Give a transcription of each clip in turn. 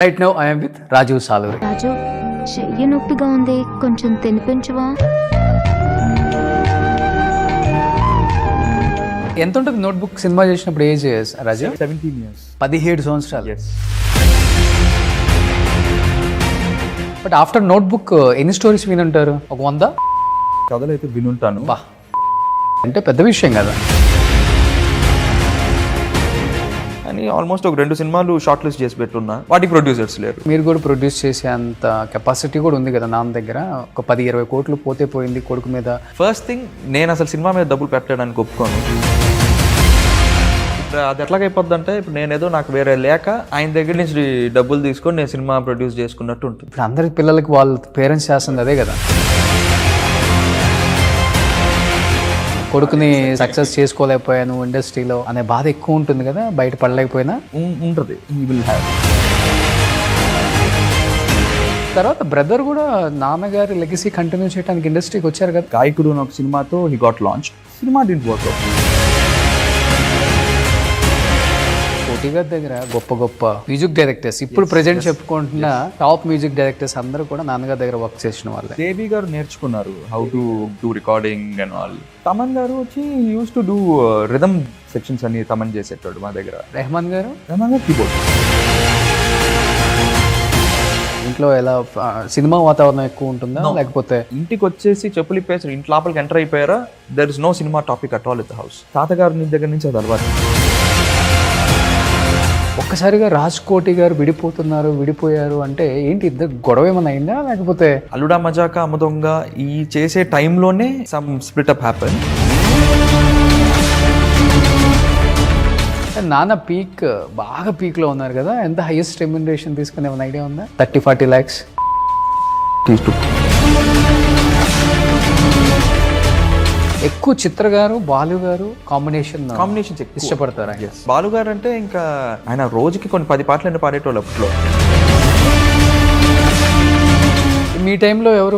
Right now I'm with Rajeev Saluri. Raju, చెయ్యి నొప్పిగా ఉంది, కొంచెం తినిపించవా? ఎంత ఉంటుంది నోట్బుక్ సినిమా చేసినప్పుడు ఏజ్ రాజీవ్? 17 years. 17 సంవత్సరాలు. Yes. బట్ ఆఫ్టర్ నోట్బుక్ ఎన్ని స్టోరీస్ వినుంటారు? ఒక 100 కథలు అయితే వినుంటాను. బా, అంటే పెద్ద విషయం కదా. కానీ ఆల్మోస్ట్ ఒక 2 సినిమాలు షార్ట్ లిస్ట్ చేసి పెట్టున్నా, వాటికి ప్రొడ్యూసర్స్ లేరు. మీరు కూడా ప్రొడ్యూస్ చేసే అంత కెపాసిటీ కూడా ఉంది కదా నాన్న దగ్గర. ఒక 10-20 కోట్లు పోతే పోయింది కొడుకు మీద. ఫస్ట్ థింగ్, నేను అసలు సినిమా మీద డబ్బులు పెట్టడానికి ఒప్పుకోను. ఇప్పుడు అది ఎట్లాగైపోద్ది అంటే, ఇప్పుడు నేనేదో నాకు వేరే లేక ఆయన దగ్గర నుంచి డబ్బులు తీసుకొని నేను సినిమా ప్రొడ్యూస్ చేసుకున్నట్టు ఉంటుంది. ఇప్పుడు అందరి పిల్లలకి వాళ్ళ పేరెంట్స్ చేస్తుంది అదే కదా. కొడుకుని సక్సెస్ చేసుకోలేకపోయాను ఇండస్ట్రీలో అనే బాధ ఎక్కువ ఉంటుంది కదా, బయట పడలేకపోయినా ఉంటుంది. ఈ విల్ హ్యావ్. తర్వాత బ్రదర్ కూడా నాన్నగారి లెగసీ కంటిన్యూ చేయడానికి ఇండస్ట్రీకి వచ్చారు కదా. గాయకుడు అనే ఒక సినిమాతో he got launch. Cinema didn't work out. కోటి గారి దగ్గర గొప్ప గొప్ప మ్యూజిక్ డైరెక్టర్స్, ఇప్పుడు ప్రెజెంట్ చెప్పుకుంటున్న టాప్ మ్యూజిక్ డైరెక్టర్స్ అందరూ కూడా నాన్నగారి దగ్గర వర్క్ చేసిన వాళ్ళే. దేవి గారు నేర్చుకున్నారు how to do recording and all. Thaman garu వచ్చి used to do rhythm sections అని తమన్ చేసేటాడు మా దగ్గర. రెహమాన్ గారు కీబోర్డ్. ఇంట్లో ఎలా సినిమా వాతావరణం ఎక్కువ ఉంటుందా లేకపోతే? ఇంటికి వచ్చేసి చెప్పులు ఇప్పేసి ఇంటి లోపలికి ఎంటర్ అయిపోయారా, there is no cinema topic at all it the house. తాతగారి దగ్గర నుంచి అది అలవాటు. ఒక్కసారిగా రాజ్ కోటి గారు విడిపోయారు అంటే ఏంటి, ఇద్దరు గొడవ ఏమైనా అయిందా లేకపోతే? అల్లుడా మజాకా అమ్మదొంగ ఈ చేసే టైంలోనే సమ్ స్ప్లిట్ అప్ హ్యాపెన్. నాన్న బాగా పీక్ లో ఉన్నారు కదా. ఎంత హైయెస్ట్ రెమ్యునరేషన్ తీసుకునే ఏమైనా ఐడియా ఉందా? 30-40 lakhs. ఎక్కువ చిత్ర గారు బాలు గారు కాంబినేషన్స్ ఇష్టపడతారా? బాలు గారు అంటే ఇంకా ఆయన రోజుకి కొన్ని 10 పాటలు పాడేటోళ్ళు అప్పట్లో. మీ టైంలో ఎవరు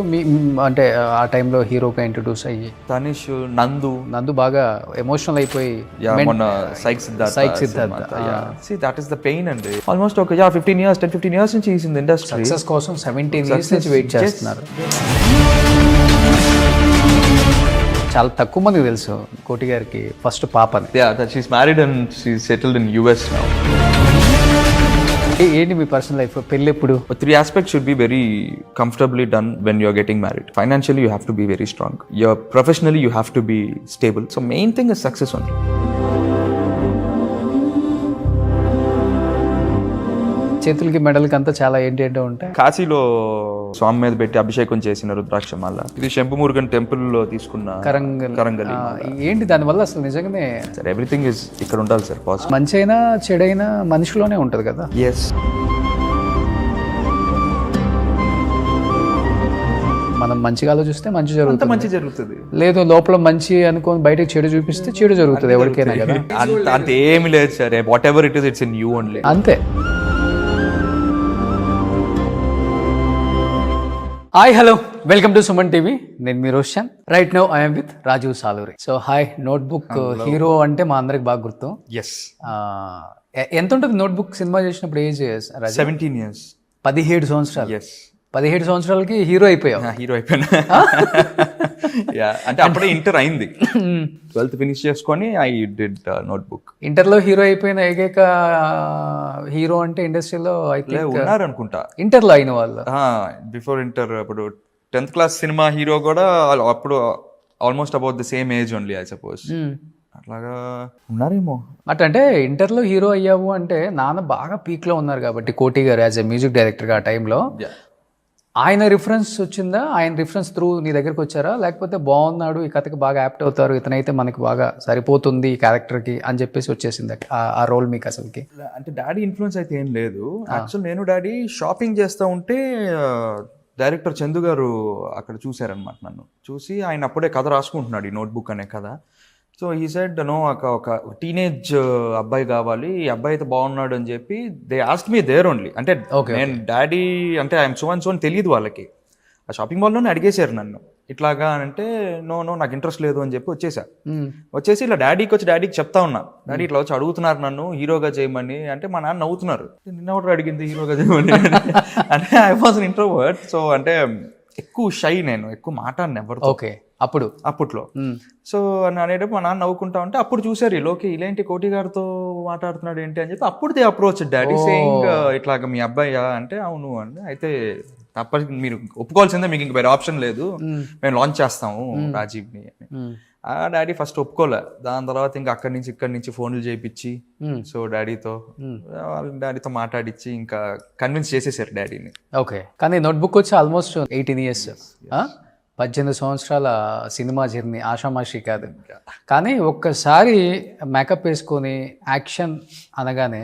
అంటే ఆ టైంలో హీరోగా ఇంట్రొడ్యూస్ అయ్యి? తనిష్, నందు బాగా ఎమోషనల్ అయిపోయి మొన్న psych Siddhartha. That is the pain అండి. ఆల్మోస్ట్ ఒక 15 years నుంచి is in the industry. Success కోసం 17 years నుంచి వెయిట్ చేస్తున్నారు. చాలా తక్కువ మందికి తెలుసు కోటి గారికి ఫస్ట్ పాపని. She's married and she's settled in US now. ఏంటి మీ పర్సనల్ లైఫ్, పెళ్ళి ఎప్పుడు? 3 aspects should be very comfortably done when you're getting married. Financially you have to be very strong. Professionally you have to be stable. So main thing is success only. చేతులకి మెడలకి అంతా చాలా ఏంటో ఉంటాయి. కాశీలో స్వామి మీద పెట్టి అభిషేకం చేసిన రుద్రాక్ష మాల. ఇది శంభుమురుగన్ టెంపుల్ లో తీసుకున్న కరంగలి. ఏంటి దానివల్ల అసలు నిజంగానే సార్ ఎవ్రీథింగ్ ఇస్ ఇక్కడ ఉండాలి సార్. పాజిటివ్ మంచి అయినా చెడైనా మనిషిలోనే ఉంటది కదా. ఎస్. మనం మంచిగా ఆలోచిస్తే మంచి జరుగుతుంది. లేదు లోపల మంచి అనుకోని బయటకు చెడు చూపిస్తే చెడు జరుగుతుంది ఎవరికైనా కదా. అంత ఏమి లేదు sir. Whatever it is, it's in you only. అంతే. Hi, hello, welcome to Suman TV. నేను మీ Roshan. Right now I'm with Rajeev Saluri. So hi. Notebook hero అంటే మా అందరికి బాగా గుర్తు. ఎస్. ఎంత ఉంటుంది నోట్బుక్ సినిమా చేసినప్పుడు ఏజ్? 17 years. 17 సంవత్సరాలు. ఎస్. 17 సంవత్సరాలకి హీరో అయిపోయావు. అంటే అప్పుడే ఇంటర్ అయింది. 12th ఫినిష్ చేసుకొని ఐ డిడ్ నోట్బుక్. ఇంటర్లో హీరో అయిపోయిన ఏకైక హీరో అంటే ఇండస్ట్రీలో అయితే ఉన్నారు అనుకుంటా. ఇంటర్లో అయిన వాళ్ళు. బిఫోర్ ఇంటర్ అప్పుడు 10th class సినిమా హీరో కూడా అప్పుడు almost about the same age only I suppose. అట్లాగా ఉన్నారేమో. అంటే ఇంటర్లో హీరో అయ్యావు అంటే నాన్న బాగా పీక్ లో ఉన్నారు కాబట్టి కోటి గారు యాజ్ ఎ మ్యూజిక్ డైరెక్టర్ గా ఆ టైంలో ఆయన రిఫరెన్స్ వచ్చిందా? ఆయన రిఫరెన్స్ త్రూ నీ దగ్గరికి వచ్చారా, లేకపోతే బాగున్నాడు ఈ కథకి బాగా యాప్ట్ అవుతారు ఇతనైతే మనకి బాగా సరిపోతుంది ఈ క్యారెక్టర్కి అని చెప్పేసి వచ్చేసింది ఆ రోల్ మీకు అసలుకి? అంటే డాడీ ఇన్ఫ్లుయెన్స్ అయితే ఏం లేదు. యాక్చువల్ నేను డాడీ షాపింగ్ చేస్తూ ఉంటే డైరెక్టర్ చందు గారు అక్కడ చూశారనమాట. నన్ను చూసి ఆయన అప్పుడే కథ రాసుకుంటున్నాడు, ఈ నోట్బుక్ అనే కథ. సో ఈ సైడ్ నో ఒక టీనేజ్ అబ్బాయి కావాలి, ఈ అబ్బాయి అయితే బాగున్నాడు అని చెప్పి they asked me there only. అంటే నేను డాడీ అంటే ఐఎమ్ సో అండ్ సో అని తెలియదు వాళ్ళకి. ఆ షాపింగ్ మాల్లోనే అడిగేశారు నన్ను, ఇట్లాగా అంటే నో నాకు ఇంట్రెస్ట్ లేదు అని చెప్పి వచ్చేసి ఇలా డాడీకి చెప్తా ఉన్నా, డాడీ ఇట్లా వచ్చి అడుగుతున్నారు నన్ను హీరోగా చేయమని. అంటే మా నాన్న నవ్వుతున్నారు, నిన్న ఒకటి అడిగింది హీరోగా చేయమని అంటే I was an introvert. So అంటే ఎక్కువ షై, నేను ఎక్కువ మాట్లాడిన ఎవరు ఓకే అప్పట్లో. సో అనేటప్పుడు మా నాన్న నవ్వుకుంటా ఉంటే అప్పుడు చూసారు లోకి ఇలాంటి కోటి గారితో మాట్లాడుతున్నాడు ఏంటి అని చెప్పి అప్పుడు దే అప్రోచ్ డాడీ సేయింగ్ ఇట్లాగా మీ అబ్బాయా అంటే అవును అంటే అయితే తప్పని మీరు ఒప్పుకోవాల్సిందే, మీకు ఇంక వేరే ఆప్షన్ లేదు, మేము లాంచ్ చేస్తాము రాజీవ్ని అని. ఆ డాడీ ఫస్ట్ ఒప్పుకోలే. దాని తర్వాత ఇంకా ఇక్కడి నుంచి ఫోన్లు చేయించి సో డాడీతో మాట్లాడించి ఇంకా కన్విన్స్ చేసేసారు డాడీని. ఓకే, కానీ నోట్బుక్ వచ్చి ఆల్మోస్ట్ 18 years, 18 సంవత్సరాల సినిమా జర్నీ ఆషామాషి కాదు. కానీ ఒక్కసారి మేకప్ వేసుకొని యాక్షన్ అనగానే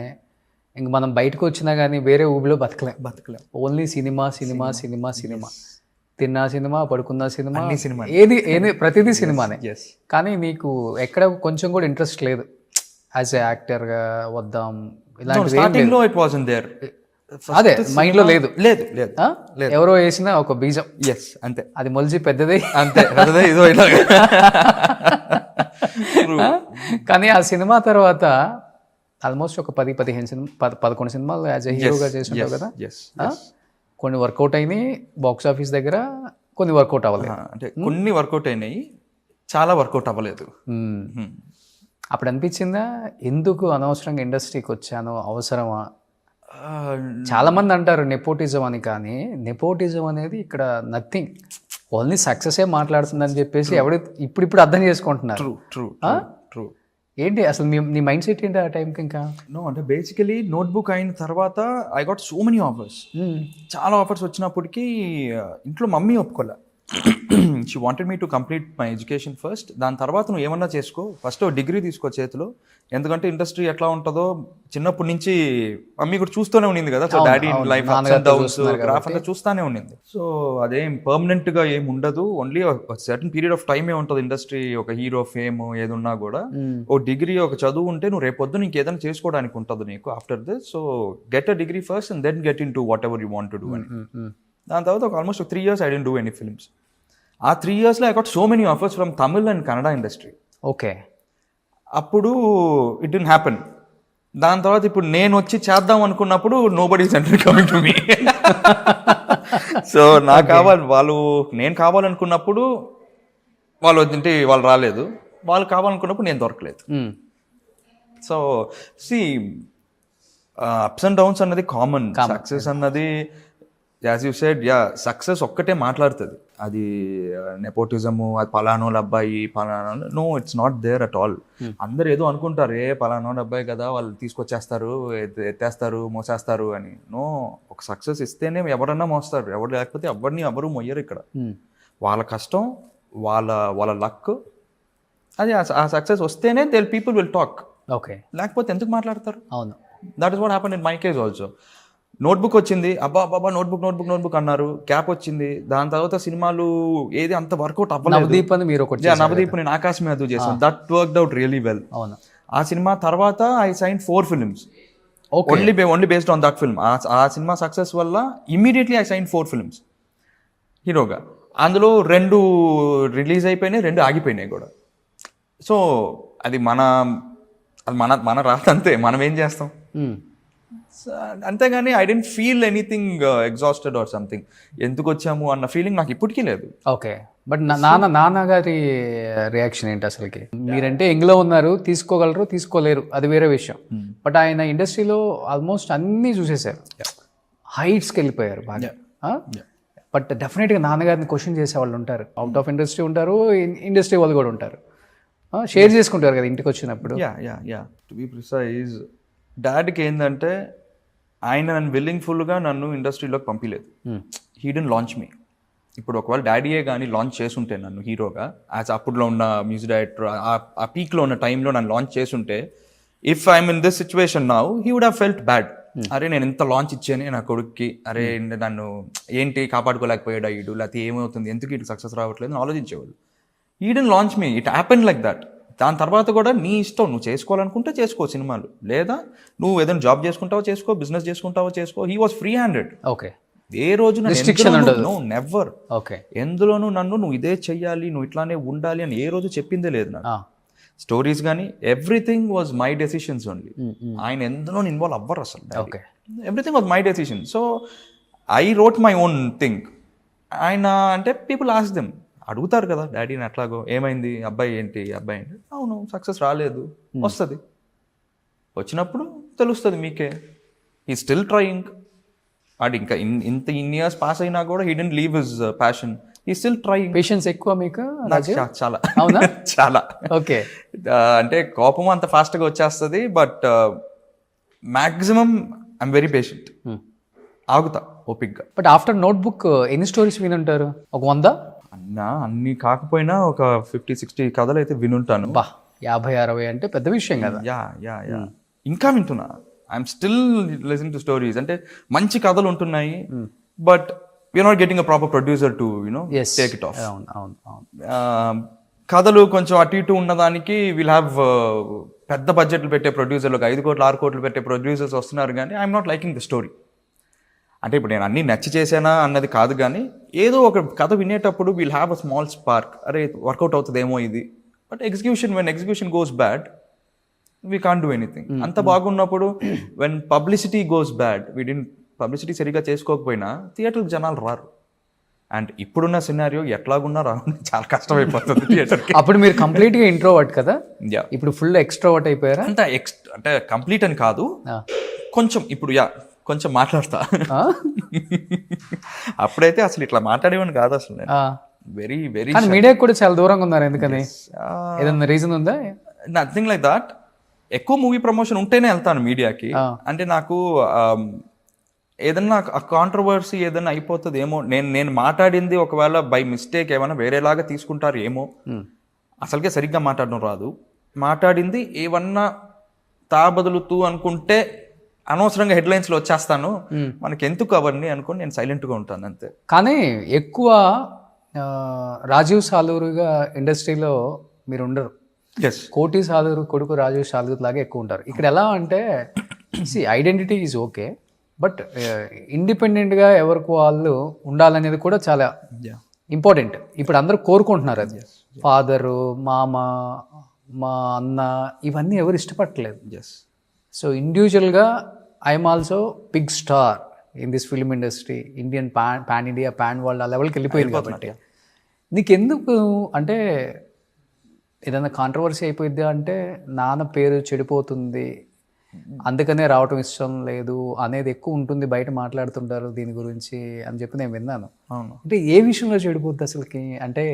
ఇంక మనం బయటకు వచ్చినా కానీ వేరే ఊబిలో బతకలేం. Only cinema. తిన్నా సినిమా, పడుకున్న సినిమా, ఏది ప్రతిదీ సినిమానే. కానీ నీకు ఎక్కడ కొంచెం కూడా ఇంట్రెస్ట్ లేదు యాజ్ ఎ యాక్టర్గా వద్దాం ఇలాంటి అదే మైండ్ లో లేదు. ఎవరో వేసిన ఒక బీజం అంతే, అది మొలిచి పెద్దది అంతే. కానీ ఆ సినిమా తర్వాత ఆల్మోస్ట్ ఒక 10-15 సినిమా 11 సినిమాలు యాజ్ ఎ హీరోగా చేస్తుంటావు కదా. కొన్ని వర్కౌట్ అయినాయి బాక్స్ ఆఫీస్ దగ్గర, కొన్ని వర్కౌట్ అవ్వలేదు. అంటే కొన్ని వర్కౌట్ అయినాయి, చాలా వర్కౌట్ అవ్వలేదు. అప్పుడు అనిపించిందా ఎందుకు అనవసరంగా ఇండస్ట్రీకి వచ్చాను, అవసరమా? చాలా మంది అంటారు నెపోటిజం అని, కానీ నెపోటిజం అనేది ఇక్కడ నథింగ్, ఓన్లీ సక్సెస్ మాట్లాడుతుందని చెప్పేసి ఎవడు ఇప్పుడు అర్థం చేసుకుంటున్నారు. ఏంటి అసలు నీ మైండ్ సెట్ ఏంటి ఆ టైంకి? ఇంకా అంటే బేసికలీ నోట్బుక్ అయిన తర్వాత I got so many offers. చాలా ఆఫర్స్ వచ్చినప్పటికీ ఇంట్లో మమ్మీ ఒప్పుకోలే. She wanted me to complete my education first, దాని తర్వాత నువ్వు ఏమన్నా చేసుకో, ఫస్ట్ డిగ్రీ తీసుకో చేతిలో. ఎందుకంటే ఇండస్ట్రీ ఎట్లా ఉంటుందో చిన్నప్పటి నుంచి మమ్మీ కూడా చూస్తూనే ఉండింది కదా. So daddy life downs graph అంతా చూస్తూనే ఉండింది. సో అదేం పర్మనెంట్ గా ఏం ఉండదు, ఓన్లీ సర్టన్ పీరియడ్ ఆఫ్ టైమే ఉంటుంది ఇండస్ట్రీ. ఒక హీరో ఫేమ్ ఏదున్నా కూడా ఓ డిగ్రీ ఒక చదువు ఉంటే నువ్వు రేపొద్దు నీకు ఏదైనా చేసుకోవడానికి ఉంటుంది నీకు after this. So get a degree first and then get into whatever you want to do అని. దాని తర్వాత ఒక almost 3 years I didn't do any films. ఆ 3 yearsలో I got so many offers from Tamil and Kannada industry. Okay, అప్పుడు it didn't happen. దాని తర్వాత ఇప్పుడు నేను వచ్చి చేద్దాం అనుకున్నప్పుడు nobody is enter coming to me. So నాకు నేను కావాలనుకున్నప్పుడు వాళ్ళు రాలేదు, వాళ్ళు కావాలనుకున్నప్పుడు నేను దొరకలేదు. So the ups and downs అన్నది కామన్. సక్సెస్ అన్నది యాజ్ యూ సెడ్, సక్సెస్ ఒక్కటే మాట్లాడుతుంది. అది నెపోటిజము, అది పలానోళ్ళ అబ్బాయి no, it's not there at all. అందరు ఏదో అనుకుంటారు, పలానోళ్ళ అబ్బాయి కదా వాళ్ళు తీసుకొచ్చేస్తారు, ఎత్తేస్తారు, మోసేస్తారు అని. నో, ఒక సక్సెస్ ఇస్తేనే ఎవరన్నా మోస్తారు, ఎవరు లేకపోతే ఎవరు మొయ్యరు ఇక్కడ. వాళ్ళ కష్టం, వాళ్ళ లక్, అది ఆ సక్సెస్ వస్తేనే పీపుల్ విల్ టాక్. ఓకే, లేకపోతే ఎందుకు మాట్లాడతారు? అవును, that is what happened in my case also. Notebook వచ్చింది, అబ్బా నోట్బుక్ అన్నారు, గ్యాప్ వచ్చింది. దాని తర్వాత సినిమాలు ఏది అంత వర్కౌట్ అవ్వలేదు. నవదీప్ నేను ఆకాశ్ మీద చేశాను, that worked out really well. ఆ సినిమా తర్వాత I sign 4 films only based on that film. ఆ సినిమా సక్సెస్ వల్ల ఇమ్మీడియట్లీ ఐ సైన్ 4 films హీరోగా. అందులో 2 రిలీజ్ అయిపోయినాయి, 2 ఆగిపోయినాయి కూడా. సో అది మన రాత అంతే, మనం ఏం చేస్తాం అంతేగాని I didn't feel anything exhausted or something. ఎందుకు వచ్చాము అన్న ఫీలింగ్ నాకు ఇప్పటికీ లేదు. ఓకే, బట్ నాన్నగారి రియాక్షన్ ఏంటి అసలుకి? మీరంటే ఎంగ్లో ఉన్నారు, తీసుకోగలరు తీసుకోలేరు అది వేరే విషయం. బట్ ఆయన ఇండస్ట్రీలో ఆల్మోస్ట్ అన్నీ చూసేశారు, హైట్స్కి వెళ్ళిపోయారు బాగా. బట్ డెఫినెట్గా నాన్నగారిని క్వశ్చన్ చేసే వాళ్ళు ఉంటారు, అవుట్ ఆఫ్ ఇండస్ట్రీ ఉంటారు, ఇండస్ట్రీ వాళ్ళు కూడా ఉంటారు, షేర్ చేసుకుంటారు కదా ఇంటికి వచ్చినప్పుడు. టు బి ప్రిసైజ్, డాడీకి ఏంటంటే ఆయన నన్ను విల్లింగ్ఫుల్గా నన్ను ఇండస్ట్రీలోకి పంపించలేదు. హీ డెంట్ లాంచ్ మీ. ఇప్పుడు ఒకవేళ డాడీయే కానీ లాంచ్ చేసుంటే నన్ను హీరోగా, యాజ్ అప్పుడులో ఉన్న మ్యూజిక్ డైరెక్టర్, ఆ పీక్లో ఉన్న టైంలో నన్ను లాంచ్ చేసుంటే, if I'm in this situation now, he would have felt bad. అరే నేను ఇంత లాంచ్ ఇచ్చాను నా కొడుక్కి, అరే నన్ను ఏంటి కాపాడుకోలేకపోయాడు అయ్యాడు, లేకపోతే ఏమవుతుంది, ఎందుకు ఇటు సక్సెస్ రావట్లేదు అని ఆలోచించేవాళ్ళు. He didn't launch me, it happen like that. దాని తర్వాత కూడా నీ ఇష్టం, నువ్వు చేసుకోవాలనుకుంటే చేసుకో సినిమాలు, లేదా నువ్వు ఏదైనా జాబ్ చేసుకుంటావో చేసుకో, బిజినెస్ చేసుకుంటావో చేసుకో. He was free handed. Okay, ఏ రోజు Restriction ఉండదు. Never okay. ఎందులోనూ నన్ను నువ్వు ఇదే చెయ్యాలి, నువ్వు ఇట్లానే ఉండాలి అని ఏ రోజు చెప్పిందే లేదు నాకు. స్టోరీస్ కానీ everything was my decisions only. ఆయన ఎందులో ఇన్వాల్వ్ అవ్వరు అసలు. Okay. Everything was my decision. So I wrote my own thing. ఆయన అంటే పీపుల్ ఆస్ దెమ్, అడుగుతారు కదా డాడీని ఎట్లాగో, ఏమైంది అబ్బాయి ఏంటి, అబ్బాయి ఏంటి, అవును సక్సెస్ రాలేదు, వస్తుంది, వచ్చినప్పుడు తెలుస్తుంది మీకే. ఈ స్టిల్ ట్రయింగ్. వాడు ఇంకా ఇన్ని ఇయర్స్ పాస్ అయినా కూడా he didn't leave his passion. ఈ స్టిల్ ట్రయింగ్. పేషెన్స్ ఎక్కువ మీకు? చాలా. అవునా? చాలా. ఓకే. అంటే కోపం అంత ఫాస్ట్గా వచ్చేస్తుంది, but maximum I'm very patient. ఆగుతా ఓపిక్గా. బట్ ఆఫ్టర్ నోట్బుక్ ఎన్ని స్టోరీస్ వినుంటారు? ఒక 100? అన్ని కాకపోయినా ఒక 50-60 కథలు అయితే వినుంటాను. బా, 50-60 అంటే పెద్ద విషయం కదా. యా ఇంకా వింటున్నా. I'm still listening to stories. అంటే మంచి కథలు ఉంటున్నాయి, but we're not getting a proper producer to take it off. కథలు కొంచెం అటు ఇటు ఉన్నదానికి విల్ హ్యావ్ పెద్ద బడ్జెట్లు పెట్టే ప్రొడ్యూసర్లు, 5 కోట్లు 6 కోట్లు పెట్టే ప్రొడ్యూసర్స్ వస్తున్నారు, కానీ I'm not liking the story. అంటే ఇప్పుడు నేను అన్నీ నచ్చి చేశానా అన్నది కాదు, కానీ ఏదో ఒక కథ వినేటప్పుడు will have a small spark, అరే వర్కౌట్ అవుతుందేమో ఇది. But when execution goes bad we can't do anything. అంత బాగున్నప్పుడు when publicity goes bad, publicity సరిగ్గా చేసుకోకపోయినా థియేటర్కి జనాలు రారు. అండ్ ఇప్పుడున్న సినారియో ఎట్లాగున్నా రావడం చాలా కష్టమైపోతుంది థియేటర్కి. అప్పుడు మీరు కంప్లీట్గా ఇంట్రోవర్ట్ కదా, యా. ఇప్పుడు ఫుల్ ఎక్స్ట్రోవర్ట్ అయిపోయారా? అంటే కంప్లీట్ అని కాదు, కొంచెం ఇప్పుడు కొంచెం మాట్లాడతా. అప్పుడైతే అసలు ఇట్లా మాట్లాడేవాడిని కాదు అసలు. Very very. మీడియాకి కూడా చాలా దూరంగా ఉన్నారు, ఎందుకని? ఏదైనా రీజన్ ఉందా? Nothing like that. ఎక్కువ మూవీ ప్రమోషన్ ఉంటేనే వెళ్తాను మీడియాకి. అంటే నాకు ఏదన్నా కాంట్రవర్సీ ఏదన్నా అయిపోతుంది ఏమో, నేను మాట్లాడింది ఒకవేళ బై మిస్టేక్ ఏమైనా వేరేలాగా తీసుకుంటారు ఏమో. అసలుకే సరిగ్గా మాట్లాడడం రాదు. మాట్లాడింది ఏమన్నా తాబదులుతూ అనుకుంటే అనవసరంగా హెడ్లైన్స్లో వచ్చేస్తాను, మనకి ఎందుకు అవన్నీ అనుకుని నేను సైలెంట్గా ఉంటాను అంతే. కానీ ఎక్కువ రాజీవ్ సాలూరుగా ఇండస్ట్రీలో మీరు ఉండరు. కోటి సాలూరు కొడుకు రాజీవ్ సాలూరు లాగా ఎక్కువ ఉంటారు. ఇక్కడ ఎలా అంటే ఐడెంటిటీ ఈజ్ ఓకే, బట్ ఇండిపెండెంట్గా ఎవరికి వాళ్ళు ఉండాలనేది కూడా చాలా ఇంపార్టెంట్. ఇప్పుడు అందరూ కోరుకుంటున్నారు అది. ఫాదరు, మామ, మా అన్న, ఇవన్నీ ఎవరు ఇష్టపడట్లేదు. సో ఇండివిజువల్గా I'm also big star in this film industry, Indian pan India, pan world ఆ లెవెల్కి వెళ్ళిపోయింది కాబట్టి నీకెందుకు అంటే ఏదైనా కాంట్రవర్సీ అయిపోయిద్ది అంటే నాన్న పేరు చెడిపోతుంది, అందుకనే రావటం ఇష్టం లేదు అనేది ఎక్కువ ఉంటుంది, బయట మాట్లాడుతుంటారు దీని గురించి అని చెప్పి నేను విన్నాను. అంటే ఏ విషయంలో చెడిపోద్ది అసలుకి? అంటే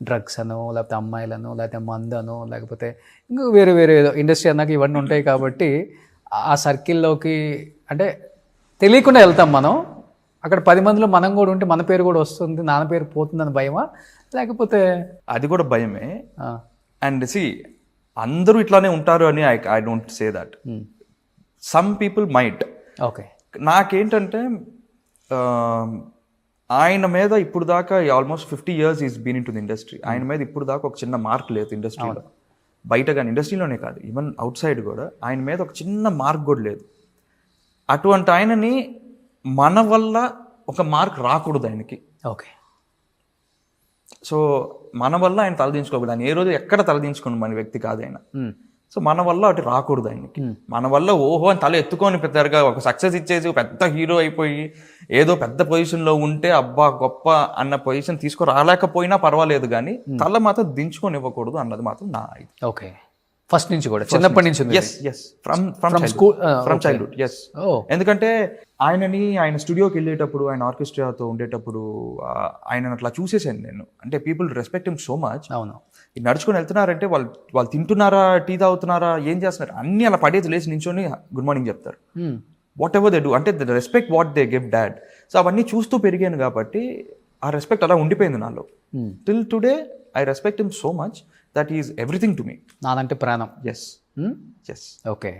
డ్రగ్స్ అనో, లేకపోతే అమ్మాయిలను, లేకపోతే మందనో, లేకపోతే ఇంకా వేరే వేరే ఇండస్ట్రీ అన్నాక ఇవన్నీ ఉంటాయి కాబట్టి ఆ సర్కిల్లోకి అంటే తెలియకుండా వెళ్తాం మనం. అక్కడ 10 మందిలో మనం కూడా ఉంటే మన పేరు కూడా వస్తుంది, నాన్న పేరు పోతుందని భయమా, లేకపోతే? అది కూడా భయమే. అండ్ అందరూ ఇట్లానే ఉంటారు అని I don't say that. Some people might. Okay. నాకేంటంటే ఆయన మీద ఇప్పుడు దాకా almost 50 years is been into the industry. ఆయన మీద ఇప్పుడు దాకా ఒక చిన్న మార్క్ లేదు ఇండస్ట్రీలో, బయట కానీ ఇండస్ట్రీలోనే కాదు, ఈవెన్ అవుట్ సైడ్ కూడా ఆయన మీద ఒక చిన్న మార్క్ కూడా లేదు. అటువంటి ఆయనని మన వల్ల ఒక మార్క్ రాకూడదు ఆయనకి. ఓకే. సో మన వల్ల ఆయన తలదించుకోకూడదు. ఆయన ఏ రోజు ఎక్కడ తలదించుకోండి మన వ్యక్తి కాదు ఆయన. సో మన వల్ల అటు రాకూడదు ఆయనకి. మన వల్ల ఓహో అని తల ఎత్తుకొని పెద్దగా ఒక సక్సెస్ ఇచ్చేసి పెద్ద హీరో అయిపోయి ఏదో పెద్ద పొజిషన్లో ఉంటే అబ్బా గొప్ప అన్న పొజిషన్ తీసుకురాలేకపోయినా పర్వాలేదు, కానీ తల మాత్రం దించుకొని ఇవ్వకూడదు అన్నది మాత్రం నా ఇది. ఓకే. ఫస్ట్ నుంచి కూడా, చిన్నప్పటి నుంచి? From childhood. ఎందుకంటే ఆయన స్టూడియోకి వెళ్ళేటప్పుడు, ఆయన ఆర్కెస్ట్రాతో ఉండేటప్పుడు ఆయన అట్లా చూసేసాను నేను. అంటే people respect him so much. అవును. నడుచుకొని వెళ్తున్నారంటే వాళ్ళు తింటున్నారా, టీ తాగుతున్నారా, ఏం చేస్తున్నారు, అన్ని అలా పడేది లేచి నించొని గుడ్ మార్నింగ్ చెప్తారు. వాట్ ఎవర్ దే డూ, అంటే the respect what they give dad. So అవన్నీ చూస్తూ పెరిగాను కాబట్టి ఆ రెస్పెక్ట్ అలా ఉండిపోయింది నాలో. Till today I respect him so much that is everything to me. నాదంటే ప్రాణం. ఎస్. ఓకే.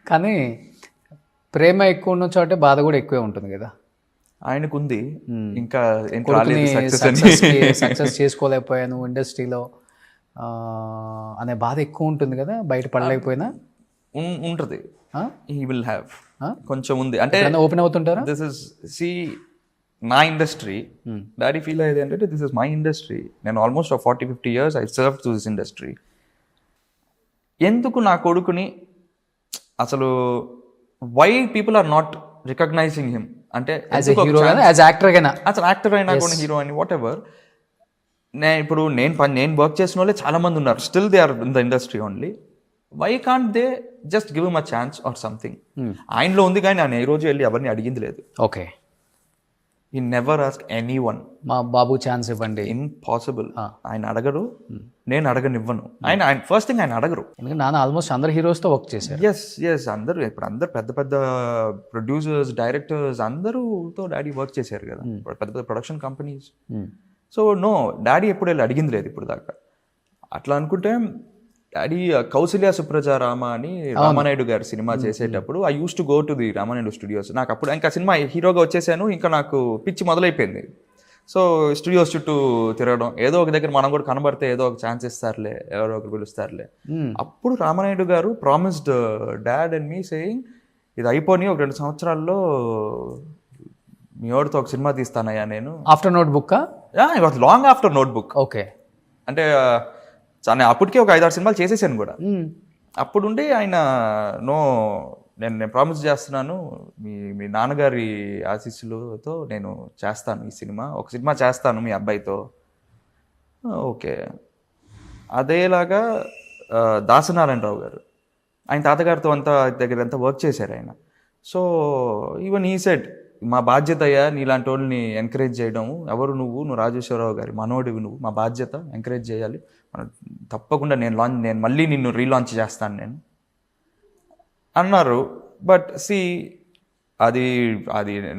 కానీ ప్రేమ ఎక్కువ ఉన్న చోటే బాధ కూడా ఎక్కువే ఉంటుంది కదా ఆయనకుంది. ఇంకా సక్సెస్ చేసుకోలేకపోయాను ఇండస్ట్రీలో అనే బాధ ఎక్కువ ఉంటుంది కదా, బయట పడలేకపోయినా ఉంటుంది, Huh? He will have Huh? కొంచెం ఉంది. అంటే ఓపెన్ అవుతుంటారా? దిస్ ఇస్ సి నా ఇండస్ట్రీ. డాడీ ఫీల్ అయ్యేది ఏంటంటే దిస్ ఇస్ మై ఇండస్ట్రీ, నేను almost 40-50 years I serve to this industry. ఎందుకు నా కొడుకుని అసలు why people are not recognising him అంటే యాజ్ ఎ హీరో గానా యాజ్ యాక్టర్ గానా? అసలు యాక్టర్ అయినా కూడా హీరో అని వాట్ ఎవర్. నేను వర్క్ చేసిన వాళ్ళే చాలా మంది ఉన్నారు, still they are in the industry only. Why can't they just give him a chance or something? ఆయనలో ఉంది కానీ ఆయన ఈ రోజు వెళ్ళి ఎవరిని అడిగింది లేదు. ఓకే, ఈ నెవర్ ఆస్క్ ఎనీ వన్ మా బాబు ఛాన్స్ ఇవ్వండి. ఇంపాసిబుల్. ఆయన అడగరు, నేను అడగనివ్వను. ఆయన ఫస్ట్ థింగ్ ఆయన అడగరు. ఎందుకంటే నాన్న ఆల్మోస్ట్ అందరు హీరోస్తో వర్క్ చేశారు. ఎస్ అందరూ ఇప్పుడు అందరు పెద్ద పెద్ద ప్రొడ్యూసర్స్, డైరెక్టర్స్ అందరూతో డాడీ వర్క్ చేశారు కదా, పెద్ద పెద్ద production companies. So no, daddy ఎప్పుడు వెళ్ళి అడిగింది లేదు ఇప్పుడు దాకా. అట్లా అనుకుంటే డాడీ కౌసల్య సుప్రజారామ అని రామానాయుడు గారి సినిమా చేసేటప్పుడు I use to go to the Ramanaidu studios. నాకు అప్పుడు ఇంకా సినిమా హీరోగా వచ్చేసాను, ఇంకా నాకు పిచ్చి మొదలైపోయింది. సో స్టూడియోస్ చుట్టూ తిరగడం, ఏదో ఒక దగ్గర మనం కూడా కనబడితే ఏదో ఒక ఛాన్స్ ఇస్తారులే, ఎవరో ఒకరు పిలుస్తారులే. అప్పుడు రామానాయుడు గారు promised dad and me saying, ఇది అయిపోయి ఒక 2 సంవత్సరాల్లో మీ వాడితో ఒక సినిమా తీస్తానయ్యా నేను. After note book long after note book. Okay, అంటే అప్పటికే ఒక 5-6 సినిమాలు చేసేసాను కూడా. అప్పుడుండి ఆయన నో, నేను ప్రామిస్ చేస్తున్నాను, మీ నాన్నగారి ఆశీస్సులతో నేను చేస్తాను ఈ సినిమా, ఒక సినిమా చేస్తాను మీ అబ్బాయితో. ఓకే, అదేలాగా దాసనారాయణరావు గారు ఆయన తాతగారితో దగ్గర అంతా వర్క్ చేశారు ఆయన. సో ఈవెన్ ఈ సెడ్, మా బాధ్యత అయ్యా నీలాంటి వాళ్ళని ఎంకరేజ్ చేయడం, ఎవరు నువ్వు రాజేశ్వరరావు గారి మనోడివి, నువ్వు మా బాధ్యత ఎంకరేజ్ చేయాలి, తప్పకుండా నేను మళ్ళీ నిన్ను రీలాంచ్ చేస్తాను నేను అన్నారు. బట్ సి అది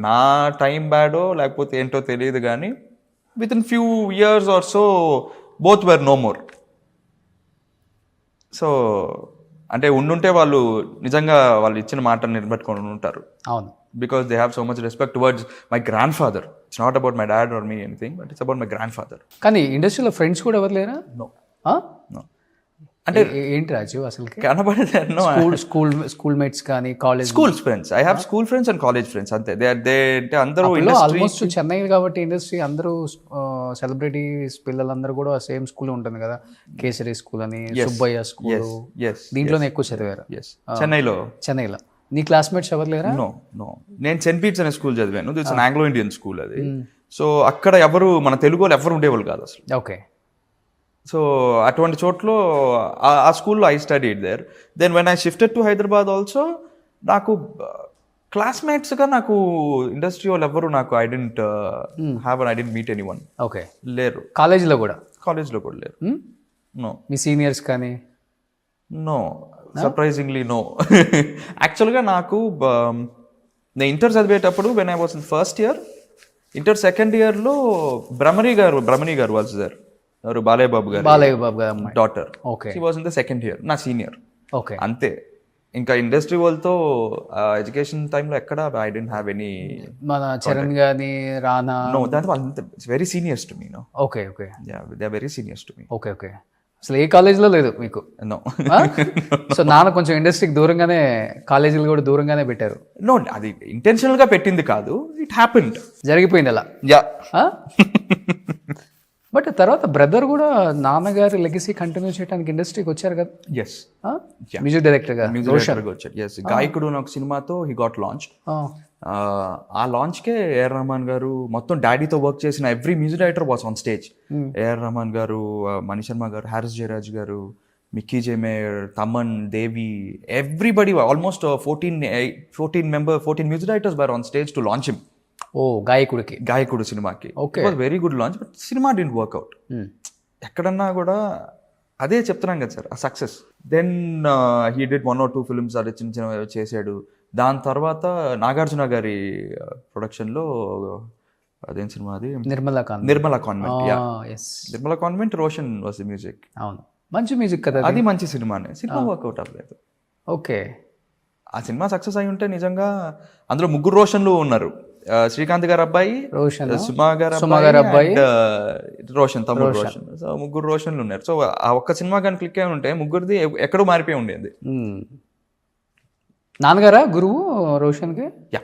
నా టైం బ్యాడో లేకపోతే ఏంటో తెలియదు కానీ within few years or so both were no more. So అంటే ఉండుంటే వాళ్ళు నిజంగా వాళ్ళు ఇచ్చిన మాట నిలబెట్టుకొని ఉంటారు. అవును, because they have so much respect towards my grandfather. It's not about my dad or me anything, but it's about my grandfather. కానీ ఇండస్ట్రీలో ఫ్రెండ్స్ కూడా ఎవరు లేరా? No. No. అంటే ఏంటి రాజు అసలు కనబడేది? No. స్కూల్ మేట్స్ కానీ college school friends, I have school friends and college friends అంతే. అంటే అందరూ ఆల్మోస్ట్ చెన్నై కాబట్టి ఇండస్ట్రీ అందరూ సెలబ్రిటీస్ పిల్లలందరూ కూడా సేమ్ స్కూల్ ఉంటుంది కదా, కేసరి స్కూల్ అని, సుబ్బయ్య స్కూల్, దీంట్లోనే ఎక్కువ చదివారు చెన్నైలో. నీ క్లాస్మేట్స్ ఎవరు లేరా? నో నేను సెయింట్ పీట్స్ అనే స్కూల్ చదివాను. That's an Anglo Indian school అది. సో అక్కడ ఎవరు మన తెలుగు వాళ్ళు ఎవరు ఉండేవాళ్ళు కాదు అసలు. ఓకే, సో అటువంటి చోట్ల ఆ స్కూల్లో I studied there. Then when I shifted to Hyderabad also, నాకు క్లాస్మేట్స్గా నాకు ఇండస్ట్రీ వాళ్ళు ఎవరు నాకు I didn't meet anyone. Okay, లేరు. కాలేజీలో కూడా లేరు. నో. మీ సీనియర్స్ కానీ? No, surprisingly no. యాక్చువల్గా నాకు నేను ఇంటర్ చదివేటప్పుడు when I was in first year, inter second ఇయర్లో బ్రహ్మణి గారు వాజ్ దేర్, ఎవరు Balayya Babu garu daughter. Okay, she was in the second year, నా సీనియర్. ఓకే, అంతే. ఇంకా ఇండస్ట్రీ వాళ్ళతో ఎడ్యుకేషన్ టైంలో ఎక్కడ ఐ డోంట్ హ్యావ్ ఎనీ. మన చరణ్ గాని, రానా? నో, దాంట్లో very seniors to me. No. Okay, they are very seniors to me. Okay, అసలు ఏ కాలేజీలో లేదు మీకు? నో. సో నాన్న కొంచెం ఇండస్ట్రీకి దూరంగానే, కాలేజీలు కూడా దూరంగానే పెట్టారు? నో, అది ఇంటెన్షనల్ గా పెట్టింది కాదు, ఇట్ హ్యాపెండ్, జరిగిపోయింది అలా. యా. బట్ తర్వాత బ్రదర్ కూడా నాన్నగారి లెగసీ కంటిన్యూ చేయడానికి ఇండస్ట్రీకి వచ్చారు కదా? ఎస్, మ్యూజిక్ డైరెక్టర్ గా వచ్చారు. ఎస్, గాయకుడు అనే ఒక సినిమాతో హీ గాట్ లాంచ్డ్. ఆ లాంచ్కే ఏఆర్ రెహమాన్ గారు, మొత్తం డాడీతో వర్క్ చేసిన every music director was on stage. AR Rahman గారు, మణి శర్మ గారు, హారిస్ జయరాజ్ గారు, Mickey J Meyer, Thaman, Devi, everybody, almost 14 music directors were on stage to launch him. ఓ, గాయకుడు సినిమాకి. Okay, very good launch, but సినిమా డిడ్ంట్ వర్క్అవుట్. ఎక్కడన్నా కూడా అదే చెప్తున్నాం కదా సార్, ఆ success. Then he did 1 or 2 films, అది చిన్న చిన్న చేశాడు. దాని తర్వాత నాగార్జున గారి ప్రొడక్షన్లో అదేం సినిమా అది, Nirmala convent. Nirmala convent, Roshan was the music. అవును, మంచి మ్యూజిక్ కదా అది, మంచి సినిమానే. సినిమా వర్క్అవుట్ అవ్వలేదు. ఓకే, ఆ సినిమా సక్సెస్ అయి ఉంటే నిజంగా, అందులో 3 రోషన్లు ఉన్నారు, శ్రీకాంత్ గారు అబ్బాయి, సుమా గారు అబ్బాయి, రోషన్, తమ్ముడు రోషన్. సో 3 రోషన్లు ఉన్నారు. సో ఆ ఒక్క సినిమా కానీ క్లిక్ అయి ఉంటే ముగ్గురిది ఎక్కడో మారిపోయి ఉండేది. నాన్నగారా గురువు రోషన్కి? యా,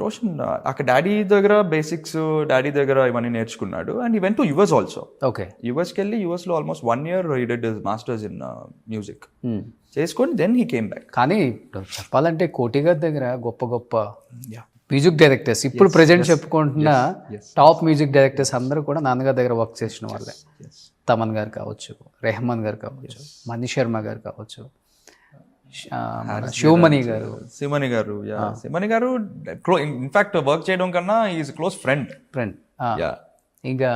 రోషన్ అక్కడ డాడీ దగ్గర బేసిక్స్, డాడీ దగ్గర ఇవన్నీ నేర్చుకున్నాడు. And he went to US also. Okay. యుఎస్కి వెళ్ళి యుఎస్లో almost 1 year he did masters in music చేసుకొని దెన్ హీ కేమ్ బ్యాక్. కానీ ఇప్పుడు చెప్పాలంటే కోటి గారి దగ్గర గొప్ప గొప్ప మ్యూజిక్ డైరెక్టర్స్ ఇప్పుడు ప్రెజెంట్ చెప్పుకుంటున్న టాప్ మ్యూజిక్ డైరెక్టర్స్ అందరూ కూడా నాన్నగారి దగ్గర వర్క్ చేసిన వాళ్ళే. తమన్ గారు కావచ్చు, రెహమాన్ గారు కావచ్చు, మణి శర్మ గారు కావచ్చు, శివమణి గారు, సిమని గారు. సిమని గారు ఇన్ఫాక్ట్ వర్క్ చేయడం కన్నా ఈజ్ క్లోజ్ ఫ్రెండ్. ఇంకా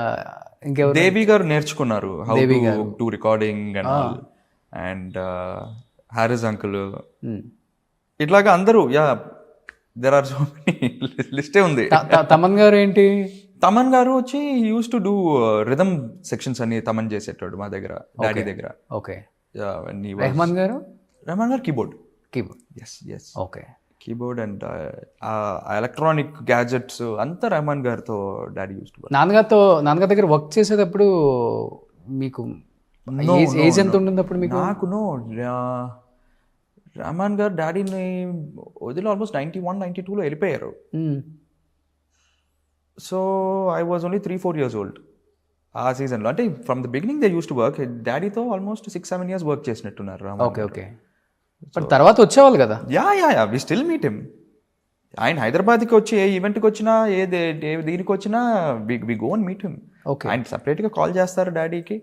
ఇంకెవరు? దేవి గారు నేర్చుకున్నారు how to recording and all. And Harris uncle, ఇట్లాగా అందరూ. దెర్ ఆర్ సో మెనీ, లిస్టే ఉంది. తమన్ గారు ఏంటి? తమన్ గారు వచ్చి used to do rhythm sections అని తమన్ చేసేటాడు మా దగ్గర, డాడీ దగ్గర. Okay. Rehman garu keyboard. Yes. Okay. Keyboard and electronic gadgets అంతా రెహమాన్ గారితో డాడీ యూస్ టు. నాన్నగారి దగ్గర వర్క్ చేసేటప్పుడు మీకు ఏజ్ ఎంత ఉంటుంది అప్పుడు మీకు? నాకు రెహమాన్ గారు డాడీని వదిలి ఆల్మోస్ట్ 91, 92లో వెళ్ళిపోయారు. So I was only 3-4 years old ఆ సీజన్లో. అంటే from the beginning they used to work. డాడీతో ఆల్మోస్ట్ 6-7 years వర్క్ చేసినట్టున్నారు. ఓకే. బట్ తర్వాత వచ్చేవాళ్ళు కదా? Yeah we still meet him. ఆయన హైదరాబాద్కి వచ్చి ఏ ఈవెంట్కి వచ్చినా, దీనికి వచ్చినా we go and meet him. ఆయన సపరేట్గా కాల్ చేస్తారు డాడీకి.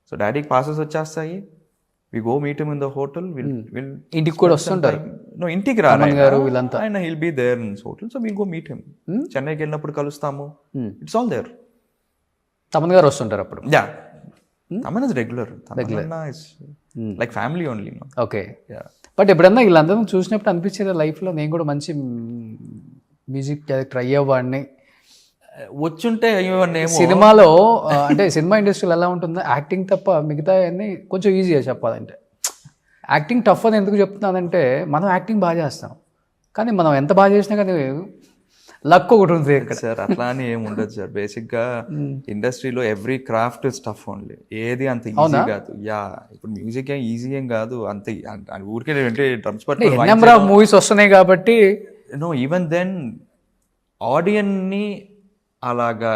సో డాడీకి పాసెస్ వచ్చేస్తాయి. We go meet him in the hotel. ఇంటికి కూడా వస్తుంటారు? ఇంటికి రారు వీళ్ళంతా. ఆయన he'll be there in hotel. So will go meet him. చెన్నైకి వెళ్ళినప్పుడు కలుస్తాము. It's all there. తమన్ గారు వస్తుంటారు అప్పుడు? Yeah, Thaman is regular. Like family only. Okay. But ఎప్పుడన్నా వీళ్ళందరూ చూసినప్పుడు అనిపించేది లైఫ్లో నేను కూడా మంచి మ్యూజిక్ డైరెక్టర్ అయ్యేవాడిని వచ్చుంటే సినిమాలో. అంటే సినిమా ఇండస్ట్రీలో ఎలా ఉంటుందో యాక్టింగ్ తప్ప మిగతా అన్నీ కొంచెం ఈజీగా చెప్పాలంటే. యాక్టింగ్ టఫ్ అని ఎందుకు చెప్తున్నానంటే మనం యాక్టింగ్ బాగా చేస్తాం, కానీ మనం ఎంత బాగా చేసినా కానీ లక్ ఒకటి ఉంది సార్. అట్లా అని ఏమి ఉండదు సార్. బేసిక్గా ఇండస్ట్రీలో every craft is tough only. ఏది అంత ఈజీ కాదు. ఇప్పుడు మ్యూజిక్ ఏం ఈజీ ఏం కాదు అంత. ఊరికే అంటే డ్రమ్స్ పట్టి నెంబర్ ఆఫ్ మూవీస్ వస్తున్నాయి కాబట్టి ఈవెన్ దెన్ ఆడియన్ని అలాగా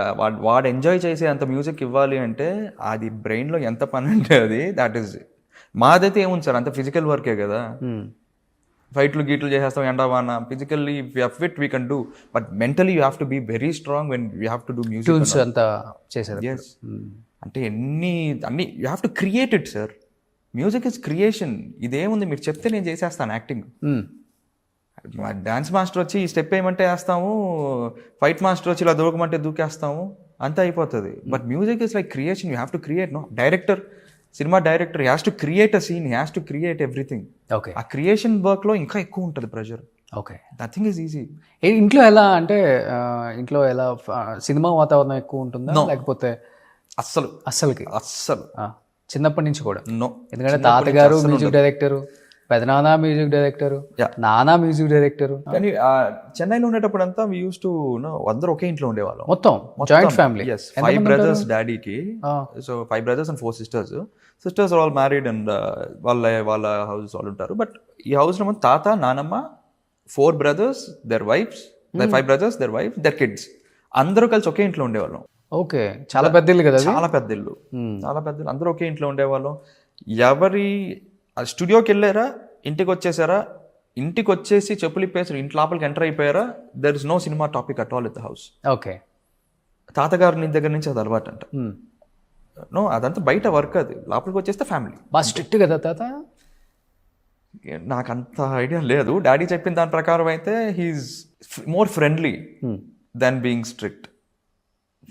వాడు ఎంజాయ్ చేసే అంత మ్యూజిక్ ఇవ్వాలి అంటే అది బ్రెయిన్లో ఎంత పని అంటే అది దట్ ఈస్. మాదైతే ఏముంది సార్, అంత ఫిజికల్ వర్కే కదా. ఫైట్లు గీట్లు చేసేస్తాం ఎండవాన. Physically fit we can do, but mentally you have to be very strong when you have to do music అంతా చేసేది. అంటే అన్ని you have to create it sir. Music is creation. ఇదేముంది మీరు చెప్తే నేను చేసేస్తాను యాక్టింగ్. డాన్స్ మాస్టర్ వచ్చి ఈ స్టెప్ వేయమంటే వేస్తాము, ఫైట్ మాస్టర్ వచ్చి ఇలా దూకమంటే దూకేస్తాము, అంతా అయిపోతుంది. But music is like creation. You have to create. No director, cinema director has to create a scene, has to create everything. Okay. ఆ క్రియేషన్ వర్క్లో ఇంకా ఎక్కువ ఉంటుంది pressure. Okay. Nothing is easy. ఇంట్లో ఎలా అంటే ఇంట్లో ఎలా సినిమా వాతావరణం ఎక్కువ ఉంటుందా లేకపోతే? అస్సలు చిన్నప్పటి నుంచి కూడా. ఎందుకంటే తాతగారు మ్యూజిక్ డైరెక్టరు, పెదనాన్న మ్యూజిక్ డైరెక్టర్, నాన్న మ్యూజిక్ డైరెక్టర్. కానీ చెన్నైలో ఉండేటప్పుడు అంతా వి యూస్ టు అందరూ ఒకే ఇంట్లో ఉండేవాళ్ళం. మొత్తం జాయింట్ ఫ్యామిలీ. 5 brothers డాడీకి. సో 5 brothers and 4 sisters. Sisters are all married and వాళ్ళ హౌసెస్ వాళ్ళు ఉంటారు. బట్ ఈ హౌస్ లో తాత, నానమ్మ, 4 brothers, their wives, 5 brothers, their wives, their kids, అందరూ కలిసి ఒకే ఇంట్లో ఉండేవాళ్ళం. ఓకే. చాలా పెద్ద ఇల్లు కదా? చాలా పెద్ద ఇల్లు. అందరూ ఒకే ఇంట్లో ఉండేవాళ్ళం. ఎవరి స్టూడియోకి వెళ్ళారా, ఇంటికి వచ్చేసారా, ఇంటికి వచ్చేసి చెప్పులు ఇప్పేసి ఇంటి లోపలికి ఎంటర్ అయిపోయారా, there is no cinema topic at all in the house. Okay. తాతగారి దగ్గర నుంచి అది అలవాటు అంట. నో, అదంతా బయట వర్క్. అది లోపలికి వచ్చేస్తే ఫ్యామిలీ. బాగా స్ట్రిక్ట్ కదా తాత? నాకు అంత ఐడియా లేదు. డాడీ చెప్పిన దాని ప్రకారం అయితే he's more friendly than being strict.